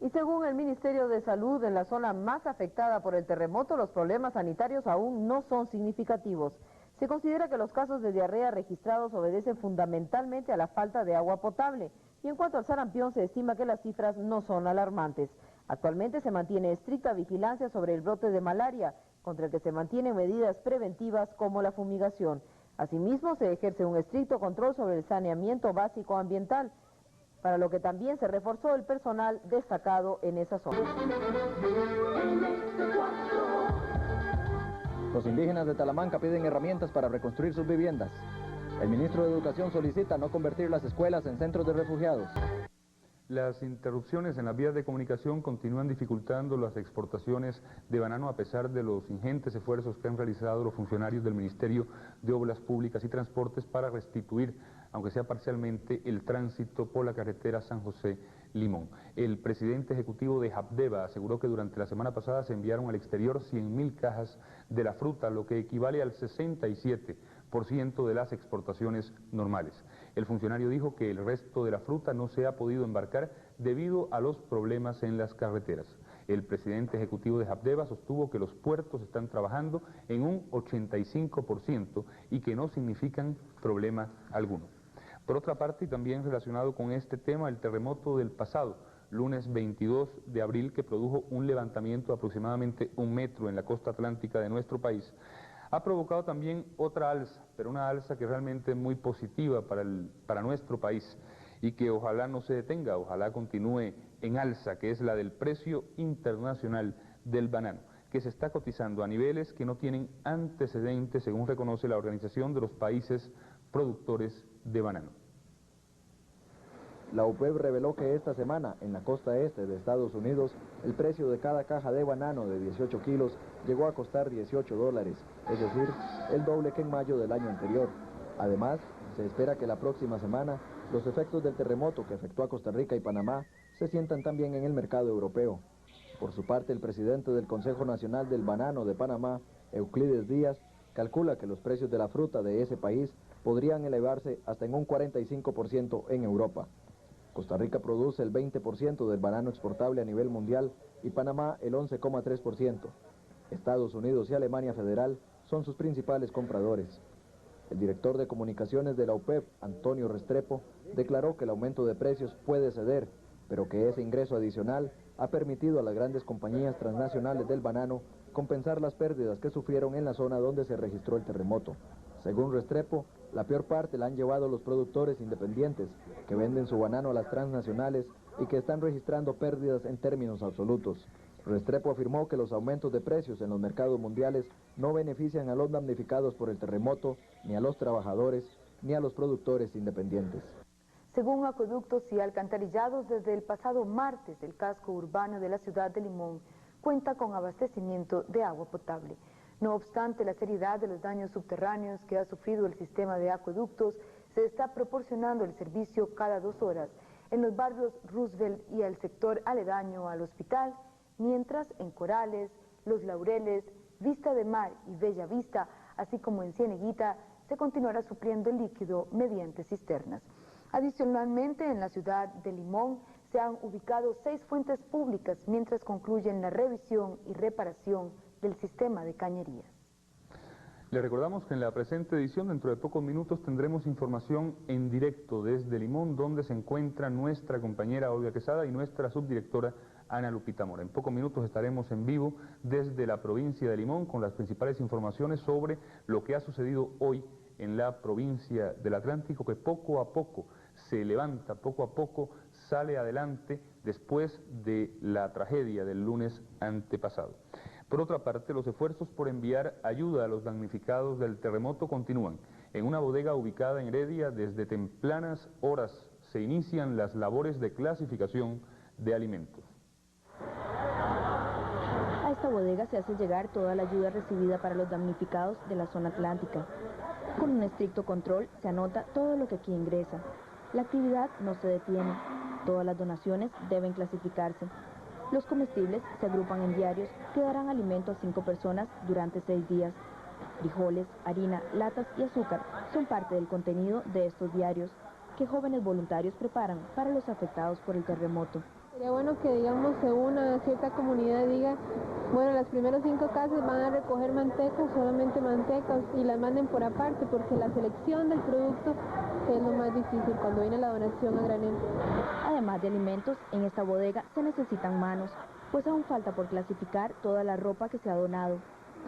[SPEAKER 2] Y según el Ministerio de Salud, en la zona más afectada por el terremoto, los problemas sanitarios aún no son significativos. Se considera que los casos de diarrea registrados obedecen fundamentalmente a la falta de agua potable. Y en cuanto al sarampión, se estima que las cifras no son alarmantes. Actualmente se mantiene estricta vigilancia sobre el brote de malaria, contra el que se mantienen medidas preventivas como la fumigación. Asimismo, se ejerce un estricto control sobre el saneamiento básico ambiental, para lo que también se reforzó el personal destacado en esa zona.
[SPEAKER 8] Los indígenas de Talamanca piden herramientas para reconstruir sus viviendas. El ministro de Educación solicita no convertir las escuelas en centros de refugiados.
[SPEAKER 23] Las interrupciones en las vías de comunicación continúan dificultando las exportaciones de banano a pesar de los ingentes esfuerzos que han realizado los funcionarios del Ministerio de Obras Públicas y Transportes para restituir, aunque sea parcialmente, el tránsito por la carretera San José-Limón. El presidente ejecutivo de Habdeba aseguró que durante la semana pasada se enviaron al exterior 100.000 cajas de la fruta, lo que equivale al 67% de las exportaciones normales. El funcionario dijo que el resto de la fruta no se ha podido embarcar debido a los problemas en las carreteras. El presidente ejecutivo de Habdeba sostuvo que los puertos están trabajando en un 85% y que no significan problema alguno. Por otra parte, y también relacionado con este tema, el terremoto del pasado lunes 22 de abril, que produjo un levantamiento de aproximadamente 1 metro en la costa atlántica de nuestro país, ha provocado también otra alza, pero una alza que realmente es muy positiva para nuestro país y que ojalá no se detenga, ojalá continúe en alza, que es la del precio internacional del banano, que se está cotizando a niveles que no tienen antecedentes, según reconoce la Organización de los Países Productores de Banano.
[SPEAKER 8] La UPEB reveló que esta semana, en la costa este de Estados Unidos, el precio de cada caja de banano de 18 kilos llegó a costar $18, es decir, el doble que en mayo del año anterior. Además, se espera que la próxima semana los efectos del terremoto que afectó a Costa Rica y Panamá se sientan también en el mercado europeo. Por su parte, el presidente del Consejo Nacional del Banano de Panamá, Euclides Díaz, calcula que los precios de la fruta de ese país podrían elevarse hasta en un 45% en Europa. Costa Rica produce el 20% del banano exportable a nivel mundial y Panamá el 11,3%. Estados Unidos y Alemania Federal son sus principales compradores. El director de comunicaciones de la UPEB, Antonio Restrepo, declaró que el aumento de precios puede ceder, pero que ese ingreso adicional ha permitido a las grandes compañías transnacionales del banano compensar las pérdidas que sufrieron en la zona donde se registró el terremoto. Según Restrepo, la peor parte la han llevado los productores independientes, que venden su banano a las transnacionales y que están registrando pérdidas en términos absolutos. Restrepo afirmó que los aumentos de precios en los mercados mundiales no benefician a los damnificados por el terremoto, ni a los trabajadores, ni a los productores independientes.
[SPEAKER 7] Según Acueductos y Alcantarillados, desde el pasado martes el casco urbano de la ciudad de Limón cuenta con abastecimiento de agua potable. No obstante la seriedad de los daños subterráneos que ha sufrido el sistema de acueductos, se está proporcionando el servicio cada 2 horas en los barrios Roosevelt y el sector aledaño al hospital, mientras en Corales, Los Laureles, Vista de Mar y Bella Vista, así como en Cieneguita, se continuará supliendo el líquido mediante cisternas. Adicionalmente, en la ciudad de Limón se han ubicado 6 fuentes públicas mientras concluyen la revisión y reparación del sistema de cañerías.
[SPEAKER 23] Le recordamos que en la presente edición, dentro de pocos minutos, tendremos información en directo desde Limón, donde se encuentra nuestra compañera Olga Quesada y nuestra subdirectora Ana Lupita Mora. En pocos minutos estaremos en vivo desde la provincia de Limón con las principales informaciones sobre lo que ha sucedido hoy en la provincia del Atlántico, que poco a poco se levanta, poco a poco sale adelante después de la tragedia del lunes antepasado. Por otra parte, los esfuerzos por enviar ayuda a los damnificados del terremoto continúan. En una bodega ubicada en Heredia, desde tempranas horas se inician las labores de clasificación de alimentos.
[SPEAKER 10] A esta bodega se hace llegar toda la ayuda recibida para los damnificados de la zona atlántica. Con un estricto control se anota todo lo que aquí ingresa. La actividad no se detiene. Todas las donaciones deben clasificarse. Los comestibles se agrupan en diarios que darán alimento a 5 personas durante 6 días. Frijoles, harina, latas y azúcar son parte del contenido de estos diarios que jóvenes voluntarios preparan para los afectados por el terremoto.
[SPEAKER 11] Sería bueno que, digamos, una cierta comunidad diga, bueno, las primeros 5 casas van a recoger mantecas, solamente mantecas, y las manden por aparte, porque la selección del producto es lo más difícil cuando viene la donación a granel.
[SPEAKER 10] Además de alimentos, en esta bodega se necesitan manos, pues aún falta por clasificar toda la ropa que se ha donado.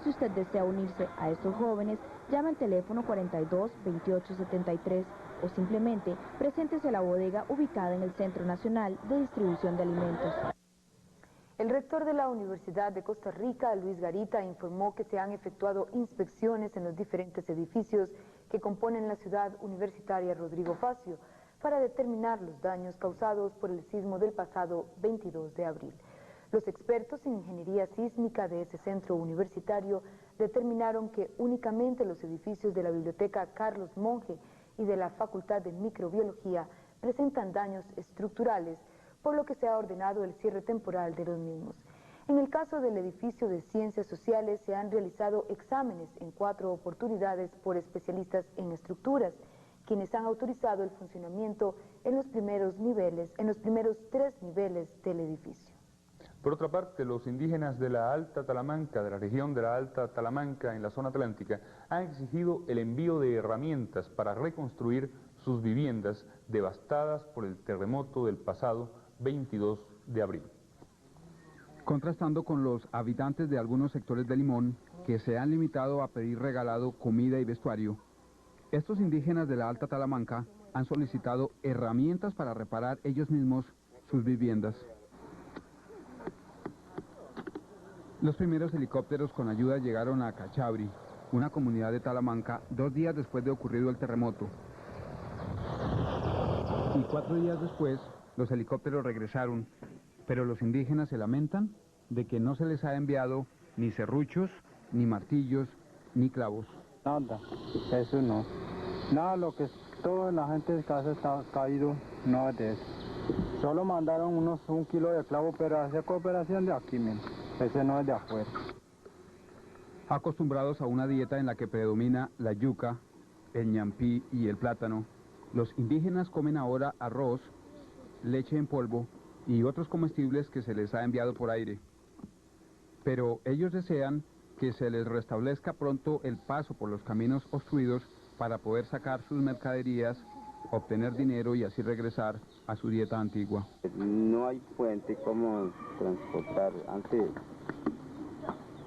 [SPEAKER 10] Si usted desea unirse a estos jóvenes, llame al teléfono 42 28 73 o simplemente preséntese a la bodega ubicada en el Centro Nacional de Distribución de Alimentos.
[SPEAKER 7] El rector de la Universidad de Costa Rica, Luis Garita, informó que se han efectuado inspecciones en los diferentes edificios que componen la ciudad universitaria Rodrigo Facio para determinar los daños causados por el sismo del pasado 22 de abril. Los expertos en ingeniería sísmica de ese centro universitario determinaron que únicamente los edificios de la Biblioteca Carlos Monge y de la Facultad de Microbiología presentan daños estructurales, por lo que se ha ordenado el cierre temporal de los mismos. En el caso del edificio de Ciencias Sociales se han realizado exámenes en 4 oportunidades por especialistas en estructuras, quienes han autorizado el funcionamiento en los primeros 3 niveles del edificio.
[SPEAKER 23] Por otra parte, los indígenas de la Alta Talamanca, de la región de la Alta Talamanca en la zona atlántica, han exigido el envío de herramientas para reconstruir sus viviendas devastadas por el terremoto del pasado 22 de abril.
[SPEAKER 24] Contrastando con los habitantes de algunos sectores de Limón, que se han limitado a pedir regalado comida y vestuario, estos indígenas de la Alta Talamanca han solicitado herramientas para reparar ellos mismos sus viviendas. Los primeros helicópteros con ayuda llegaron a Cachabri, una comunidad de Talamanca, 2 días después de ocurrido el terremoto. Y 4 días después, los helicópteros regresaron, pero los indígenas se lamentan de que no se les ha enviado ni serruchos, ni martillos, ni clavos.
[SPEAKER 5] Nada, eso no. Nada, lo que toda la gente de casa está caído, no es de eso. Solo mandaron 1 kilo de clavo, pero hace cooperación de aquí mismo. Ese no es de afuera.
[SPEAKER 24] Acostumbrados a una dieta en la que predomina la yuca, el ñampí y el plátano, los indígenas comen ahora arroz, leche en polvo y otros comestibles que se les ha enviado por aire. Pero ellos desean que se les restablezca pronto el paso por los caminos obstruidos para poder sacar sus mercaderías, obtener dinero y así regresar a su dieta antigua.
[SPEAKER 25] No hay puente como transportar.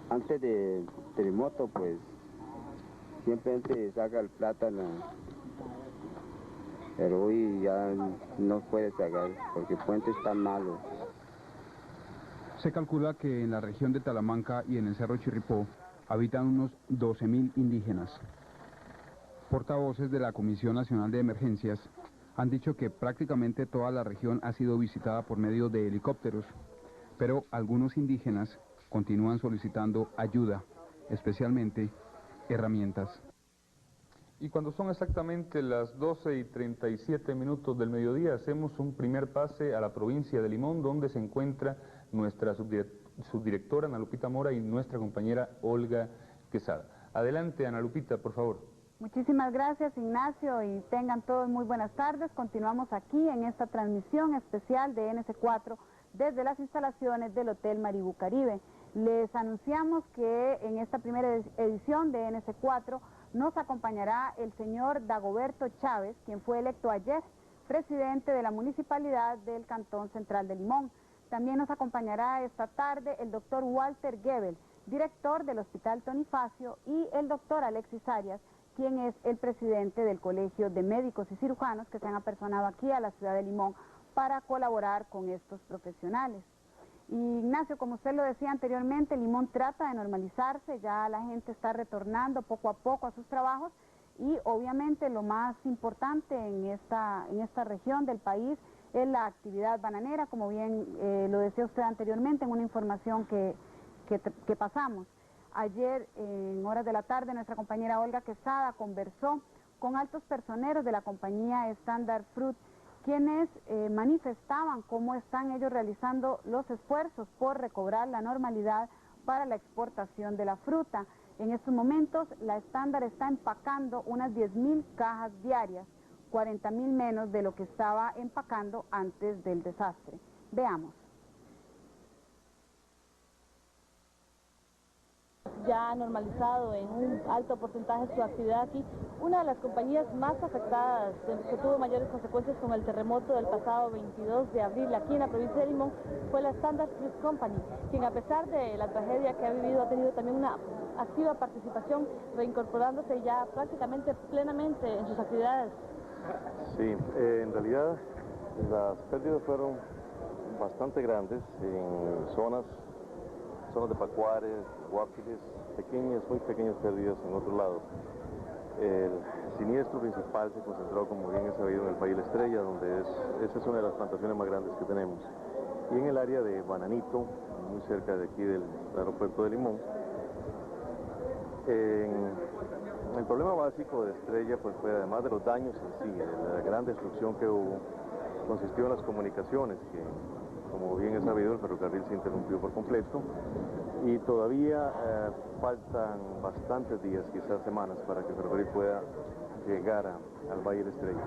[SPEAKER 25] Antes del terremoto, pues siempre se saca el plátano, pero hoy ya no puede sacar porque el puente está malo.
[SPEAKER 24] Se calcula que en la región de Talamanca y en el Cerro Chirripó habitan unos 12.000 indígenas. Portavoces de la Comisión Nacional de Emergencias Han dicho que prácticamente toda la región ha sido visitada por medio de helicópteros, pero algunos indígenas continúan solicitando ayuda, especialmente herramientas.
[SPEAKER 23] Y cuando son exactamente las 12:37 del mediodía, hacemos un primer pase a la provincia de Limón, donde se encuentra nuestra subdirectora Ana Lupita Mora y nuestra compañera Olga Quesada. Adelante, Ana Lupita, por favor.
[SPEAKER 6] Muchísimas gracias, Ignacio, y tengan todos muy buenas tardes. Continuamos aquí en esta transmisión especial de NS4 desde las instalaciones del Hotel Maribú Caribe. Les anunciamos que en esta primera edición de NS4 nos acompañará el señor Dagoberto Chávez, quien fue electo ayer presidente de la Municipalidad del Cantón Central de Limón. También nos acompañará esta tarde el doctor Walter Gebel, director del Hospital Tonifacio, y el doctor Alexis Arias, quien es el presidente del Colegio de Médicos y Cirujanos que se han apersonado aquí a la ciudad de Limón para colaborar con estos profesionales. Y Ignacio, como usted lo decía anteriormente, Limón trata de normalizarse, ya la gente está retornando poco a poco a sus trabajos y obviamente lo más importante en esta región del país es la actividad bananera, como bien lo decía usted anteriormente en una información que pasamos. Ayer, en horas de la tarde, nuestra compañera Olga Quesada conversó con altos personeros de la compañía Standard Fruit, quienes manifestaban cómo están ellos realizando los esfuerzos por recobrar la normalidad para la exportación de la fruta. En estos momentos, la Standard está empacando unas 10.000 cajas diarias, 40.000 menos de lo que estaba empacando antes del desastre. Veamos.
[SPEAKER 14] Ya ha normalizado en un alto porcentaje su actividad aquí. Una de las compañías más afectadas, que tuvo mayores consecuencias con el terremoto del pasado 22 de abril aquí en la provincia de Limón, fue la Standard Fruit Company, quien a pesar de la tragedia que ha vivido ha tenido también una activa participación, reincorporándose ya prácticamente plenamente en sus actividades.
[SPEAKER 15] Sí, en realidad las pérdidas fueron bastante grandes en zonas de Pacuares, Guapiles, muy pequeñas pérdidas en otro lado. El siniestro principal se concentró, como bien es sabido, en el Valle La Estrella, donde esa es una de las plantaciones más grandes que tenemos. Y en el área de Bananito, muy cerca de aquí del aeropuerto de Limón. El problema básico de Estrella pues, fue, además de los daños en sí, la gran destrucción que hubo, consistió en las comunicaciones, que como bien es sabido, el ferrocarril se interrumpió por completo y todavía faltan bastantes días, quizás semanas, para que el ferrocarril pueda llegar al Valle de Estrella.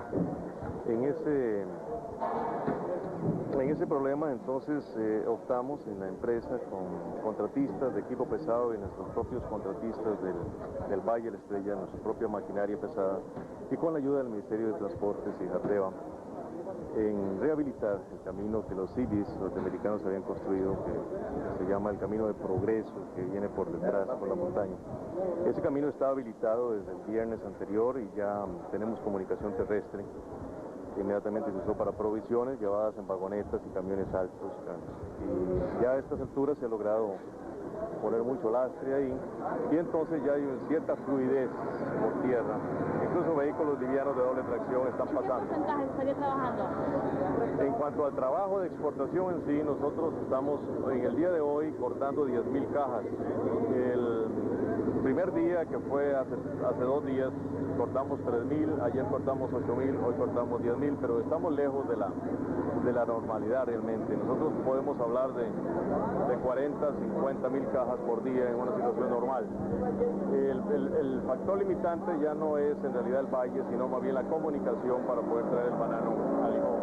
[SPEAKER 15] En ese problema, entonces, optamos en la empresa con contratistas de equipo pesado y nuestros propios contratistas del Valle de la Estrella, nuestra propia maquinaria pesada, y con la ayuda del Ministerio de Transportes y Jateva, en rehabilitar el camino que los civis norteamericanos habían construido, que se llama el Camino de Progreso, que viene por detrás, por la montaña. Ese camino está habilitado desde el viernes anterior y ya tenemos comunicación terrestre, que inmediatamente se usó para provisiones llevadas en vagonetas y camiones altos. Y ya a estas alturas se ha logrado poner mucho lastre ahí, y entonces ya hay cierta fluidez por tierra. Incluso vehículos livianos de doble tracción están pasando.
[SPEAKER 14] ¿Qué porcentaje estaría trabajando?
[SPEAKER 15] En cuanto al trabajo de exportación en sí, nosotros estamos en el día de hoy cortando 10.000 cajas. El primer día, que fue hace 2 días, cortamos 3.000, ayer cortamos 8.000, hoy cortamos 10.000, pero estamos lejos de la normalidad realmente. Nosotros podemos hablar de 40, 50.000 cajas por día en una situación normal. El factor limitante ya no es en realidad el valle, sino más bien la comunicación para poder traer el banano a Limón.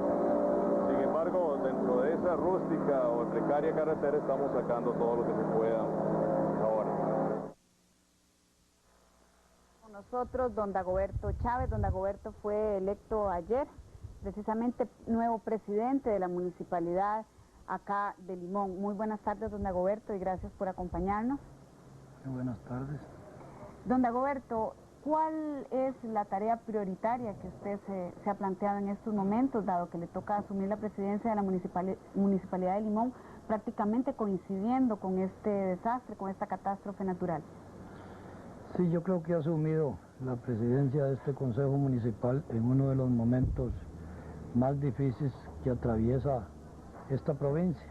[SPEAKER 15] Sin embargo, dentro de esa rústica o precaria carretera estamos sacando todo lo que se pueda ahora.
[SPEAKER 6] Con nosotros don Dagoberto Chávez. Don Dagoberto fue electo ayer, precisamente nuevo presidente de la municipalidad acá de Limón. Muy buenas tardes, don Dagoberto, y gracias por acompañarnos.
[SPEAKER 16] Muy buenas tardes.
[SPEAKER 6] Don Dagoberto, ¿cuál es la tarea prioritaria que usted se ha planteado en estos momentos, dado que le toca asumir la presidencia de la Municipalidad de Limón, prácticamente coincidiendo con este desastre, con esta catástrofe natural?
[SPEAKER 16] Sí, yo creo que he asumido la presidencia de este Consejo Municipal en uno de los momentos más difíciles que atraviesa esta provincia.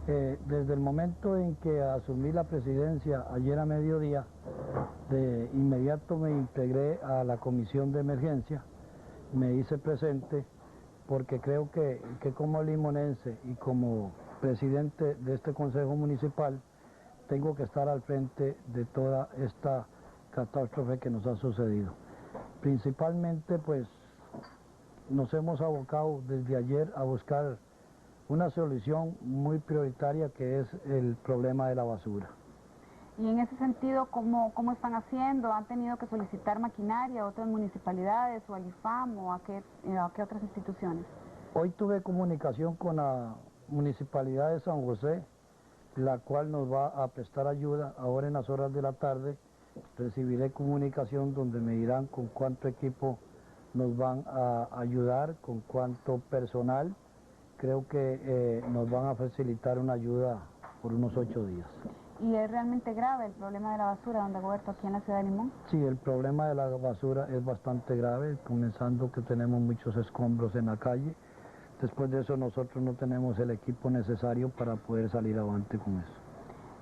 [SPEAKER 16] Desde el momento en que asumí la presidencia ayer a mediodía, de inmediato me integré a la comisión de emergencia, me hice presente porque creo que como limonense y como presidente de este consejo municipal tengo que estar al frente de toda esta catástrofe que nos ha sucedido. Principalmente pues nos hemos abocado desde ayer a buscar una solución muy prioritaria que es el problema de la basura.
[SPEAKER 6] Y en ese sentido, ¿cómo están haciendo? ¿Han tenido que solicitar maquinaria a otras municipalidades o al IFAM o a qué otras instituciones?
[SPEAKER 16] Hoy tuve comunicación con la Municipalidad de San José, la cual nos va a prestar ayuda. Ahora en las horas de la tarde recibiré comunicación donde me dirán con cuánto equipo nos van a ayudar, con cuánto personal. Creo que nos van a facilitar una ayuda por unos 8 días.
[SPEAKER 6] ¿Y es realmente grave el problema de la basura, don Dagoberto, aquí en la ciudad de Limón?
[SPEAKER 16] Sí, el problema de la basura es bastante grave, comenzando que tenemos muchos escombros en la calle. Después de eso nosotros no tenemos el equipo necesario para poder salir adelante con eso.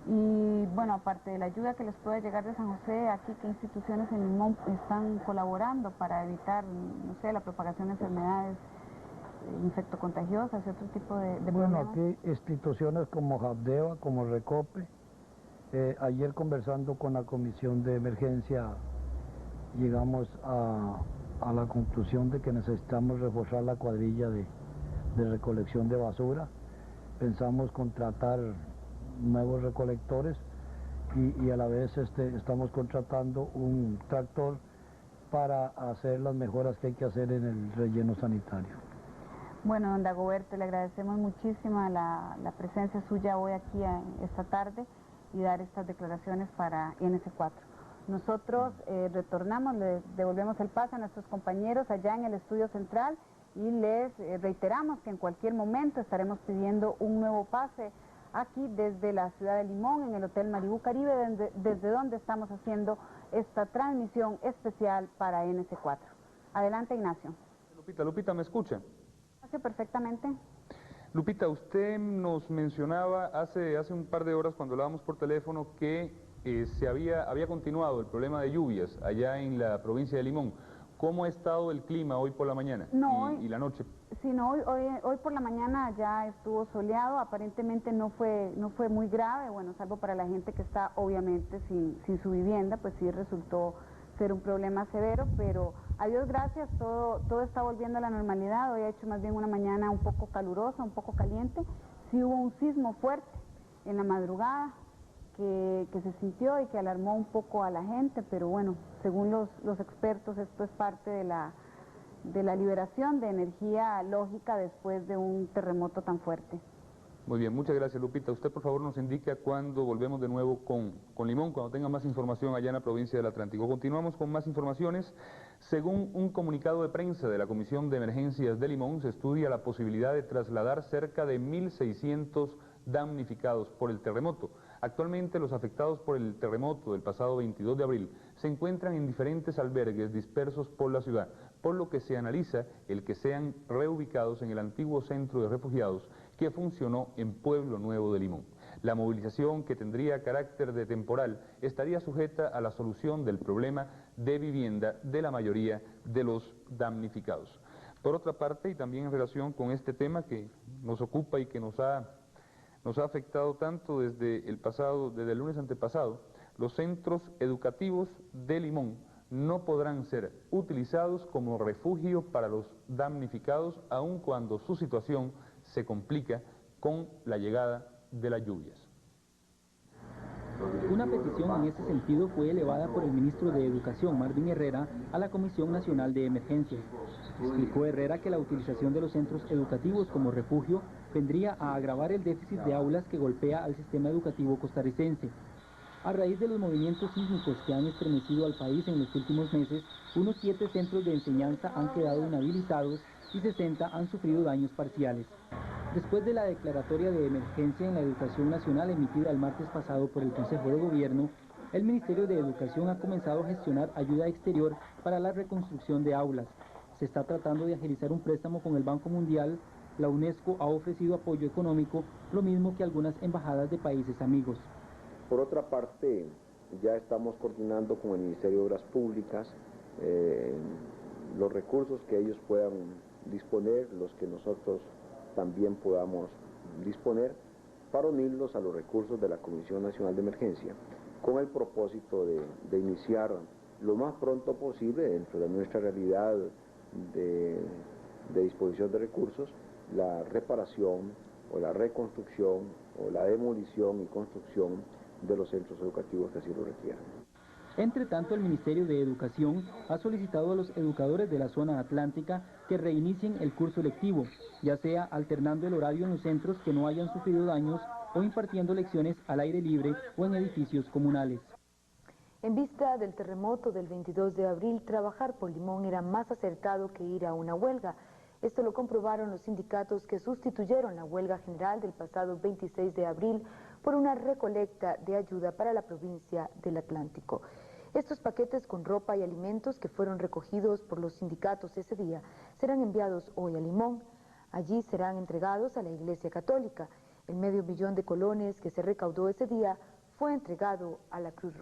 [SPEAKER 6] Y bueno, aparte de la ayuda que les puede llegar de San José, aquí, ¿qué instituciones en Limón están colaborando para evitar, no sé, la propagación de enfermedades infectocontagiosas y otro tipo de
[SPEAKER 16] bueno,
[SPEAKER 6] problemas?
[SPEAKER 16] aquí instituciones como Jabdeva, como Recope. Ayer conversando con la comisión de emergencia llegamos a la conclusión de que necesitamos reforzar la cuadrilla de recolección de basura. Pensamos contratar nuevos recolectores y a la vez estamos contratando un tractor para hacer las mejoras que hay que hacer en el relleno sanitario.
[SPEAKER 6] Bueno, don Dagoberto, le agradecemos muchísimo la presencia suya hoy aquí esta tarde y dar estas declaraciones para NS4. Nosotros retornamos, le devolvemos el pase a nuestros compañeros allá en el estudio central y les reiteramos que en cualquier momento estaremos pidiendo un nuevo pase aquí desde la ciudad de Limón, en el Hotel Maribú Caribe, desde donde estamos haciendo esta transmisión especial para NS4. Adelante, Ignacio.
[SPEAKER 23] Lupita, ¿me escucha?
[SPEAKER 6] Ignacio, perfectamente.
[SPEAKER 23] Lupita, usted nos mencionaba hace un par de horas cuando hablábamos por teléfono que había continuado el problema de lluvias allá en la provincia de Limón. ¿Cómo ha estado el clima hoy por la mañana y la noche?
[SPEAKER 6] Sí, no, hoy por la mañana ya estuvo soleado, aparentemente no fue muy grave, bueno, salvo para la gente que está obviamente sin su vivienda, pues sí resultó ser un problema severo, pero a Dios gracias, todo está volviendo a la normalidad. Hoy ha hecho más bien una mañana un poco calurosa, un poco caliente. Sí hubo un sismo fuerte en la madrugada que se sintió y que alarmó un poco a la gente, pero bueno, según los expertos esto es parte de la liberación de energía lógica después de un terremoto tan fuerte.
[SPEAKER 23] Muy bien, muchas gracias, Lupita. Usted por favor nos indica cuándo volvemos de nuevo con Limón, cuando tenga más información allá en la provincia del Atlántico. Continuamos con más informaciones. Según un comunicado de prensa de la Comisión de Emergencias de Limón, se estudia la posibilidad de trasladar cerca de 1.600 damnificados por el terremoto. Actualmente los afectados por el terremoto del pasado 22 de abril se encuentran en diferentes albergues dispersos por la ciudad, por lo que se analiza el que sean reubicados en el antiguo centro de refugiados que funcionó en Pueblo Nuevo de Limón. La movilización, que tendría carácter de temporal, estaría sujeta a la solución del problema de vivienda de la mayoría de los damnificados. Por otra parte, y también en relación con este tema que nos ocupa y que nos ha afectado tanto desde el lunes antepasado, los centros educativos de Limón no podrán ser utilizados como refugio para los damnificados, aun cuando su situación se complica con la llegada de las lluvias.
[SPEAKER 13] Una petición en ese sentido fue elevada por el ministro de Educación, Marvin Herrera, a la Comisión Nacional de Emergencias. Explicó Herrera que la utilización de los centros educativos como refugio vendría a agravar el déficit de aulas que golpea al sistema educativo costarricense. A raíz de los movimientos sísmicos que han estremecido al país en los últimos meses, unos 7 centros de enseñanza han quedado inhabilitados y 60 han sufrido daños parciales. Después de la declaratoria de emergencia en la educación nacional emitida el martes pasado por el Consejo de Gobierno, el Ministerio de Educación ha comenzado a gestionar ayuda exterior para la reconstrucción de aulas. Se está tratando de agilizar un préstamo con el Banco Mundial. La UNESCO ha ofrecido apoyo económico, lo mismo que algunas embajadas de países amigos.
[SPEAKER 17] Por otra parte, ya estamos coordinando con el Ministerio de Obras Públicas los recursos que ellos puedan disponer, los que nosotros también podamos disponer, para unirlos a los recursos de la Comisión Nacional de Emergencia, con el propósito de iniciar lo más pronto posible, dentro de nuestra realidad de disposición de recursos, la reparación o la reconstrucción o la demolición y construcción de los centros educativos que así lo requieran.
[SPEAKER 13] Entre tanto, el Ministerio de Educación ha solicitado a los educadores de la zona atlántica que reinicien el curso lectivo, ya sea alternando el horario en los centros que no hayan sufrido daños o impartiendo lecciones al aire libre o en edificios comunales.
[SPEAKER 7] En vista del terremoto del 22 de abril, trabajar por Limón era más acertado que ir a una huelga. Esto lo comprobaron los sindicatos que sustituyeron la huelga general del pasado 26 de abril por una recolecta de ayuda para la provincia del Atlántico. Estos paquetes con ropa y alimentos que fueron recogidos por los sindicatos ese día serán enviados hoy a Limón. Allí serán entregados a la Iglesia Católica. El $500,000 de colones que se recaudó ese día fue entregado a la Cruz Roja.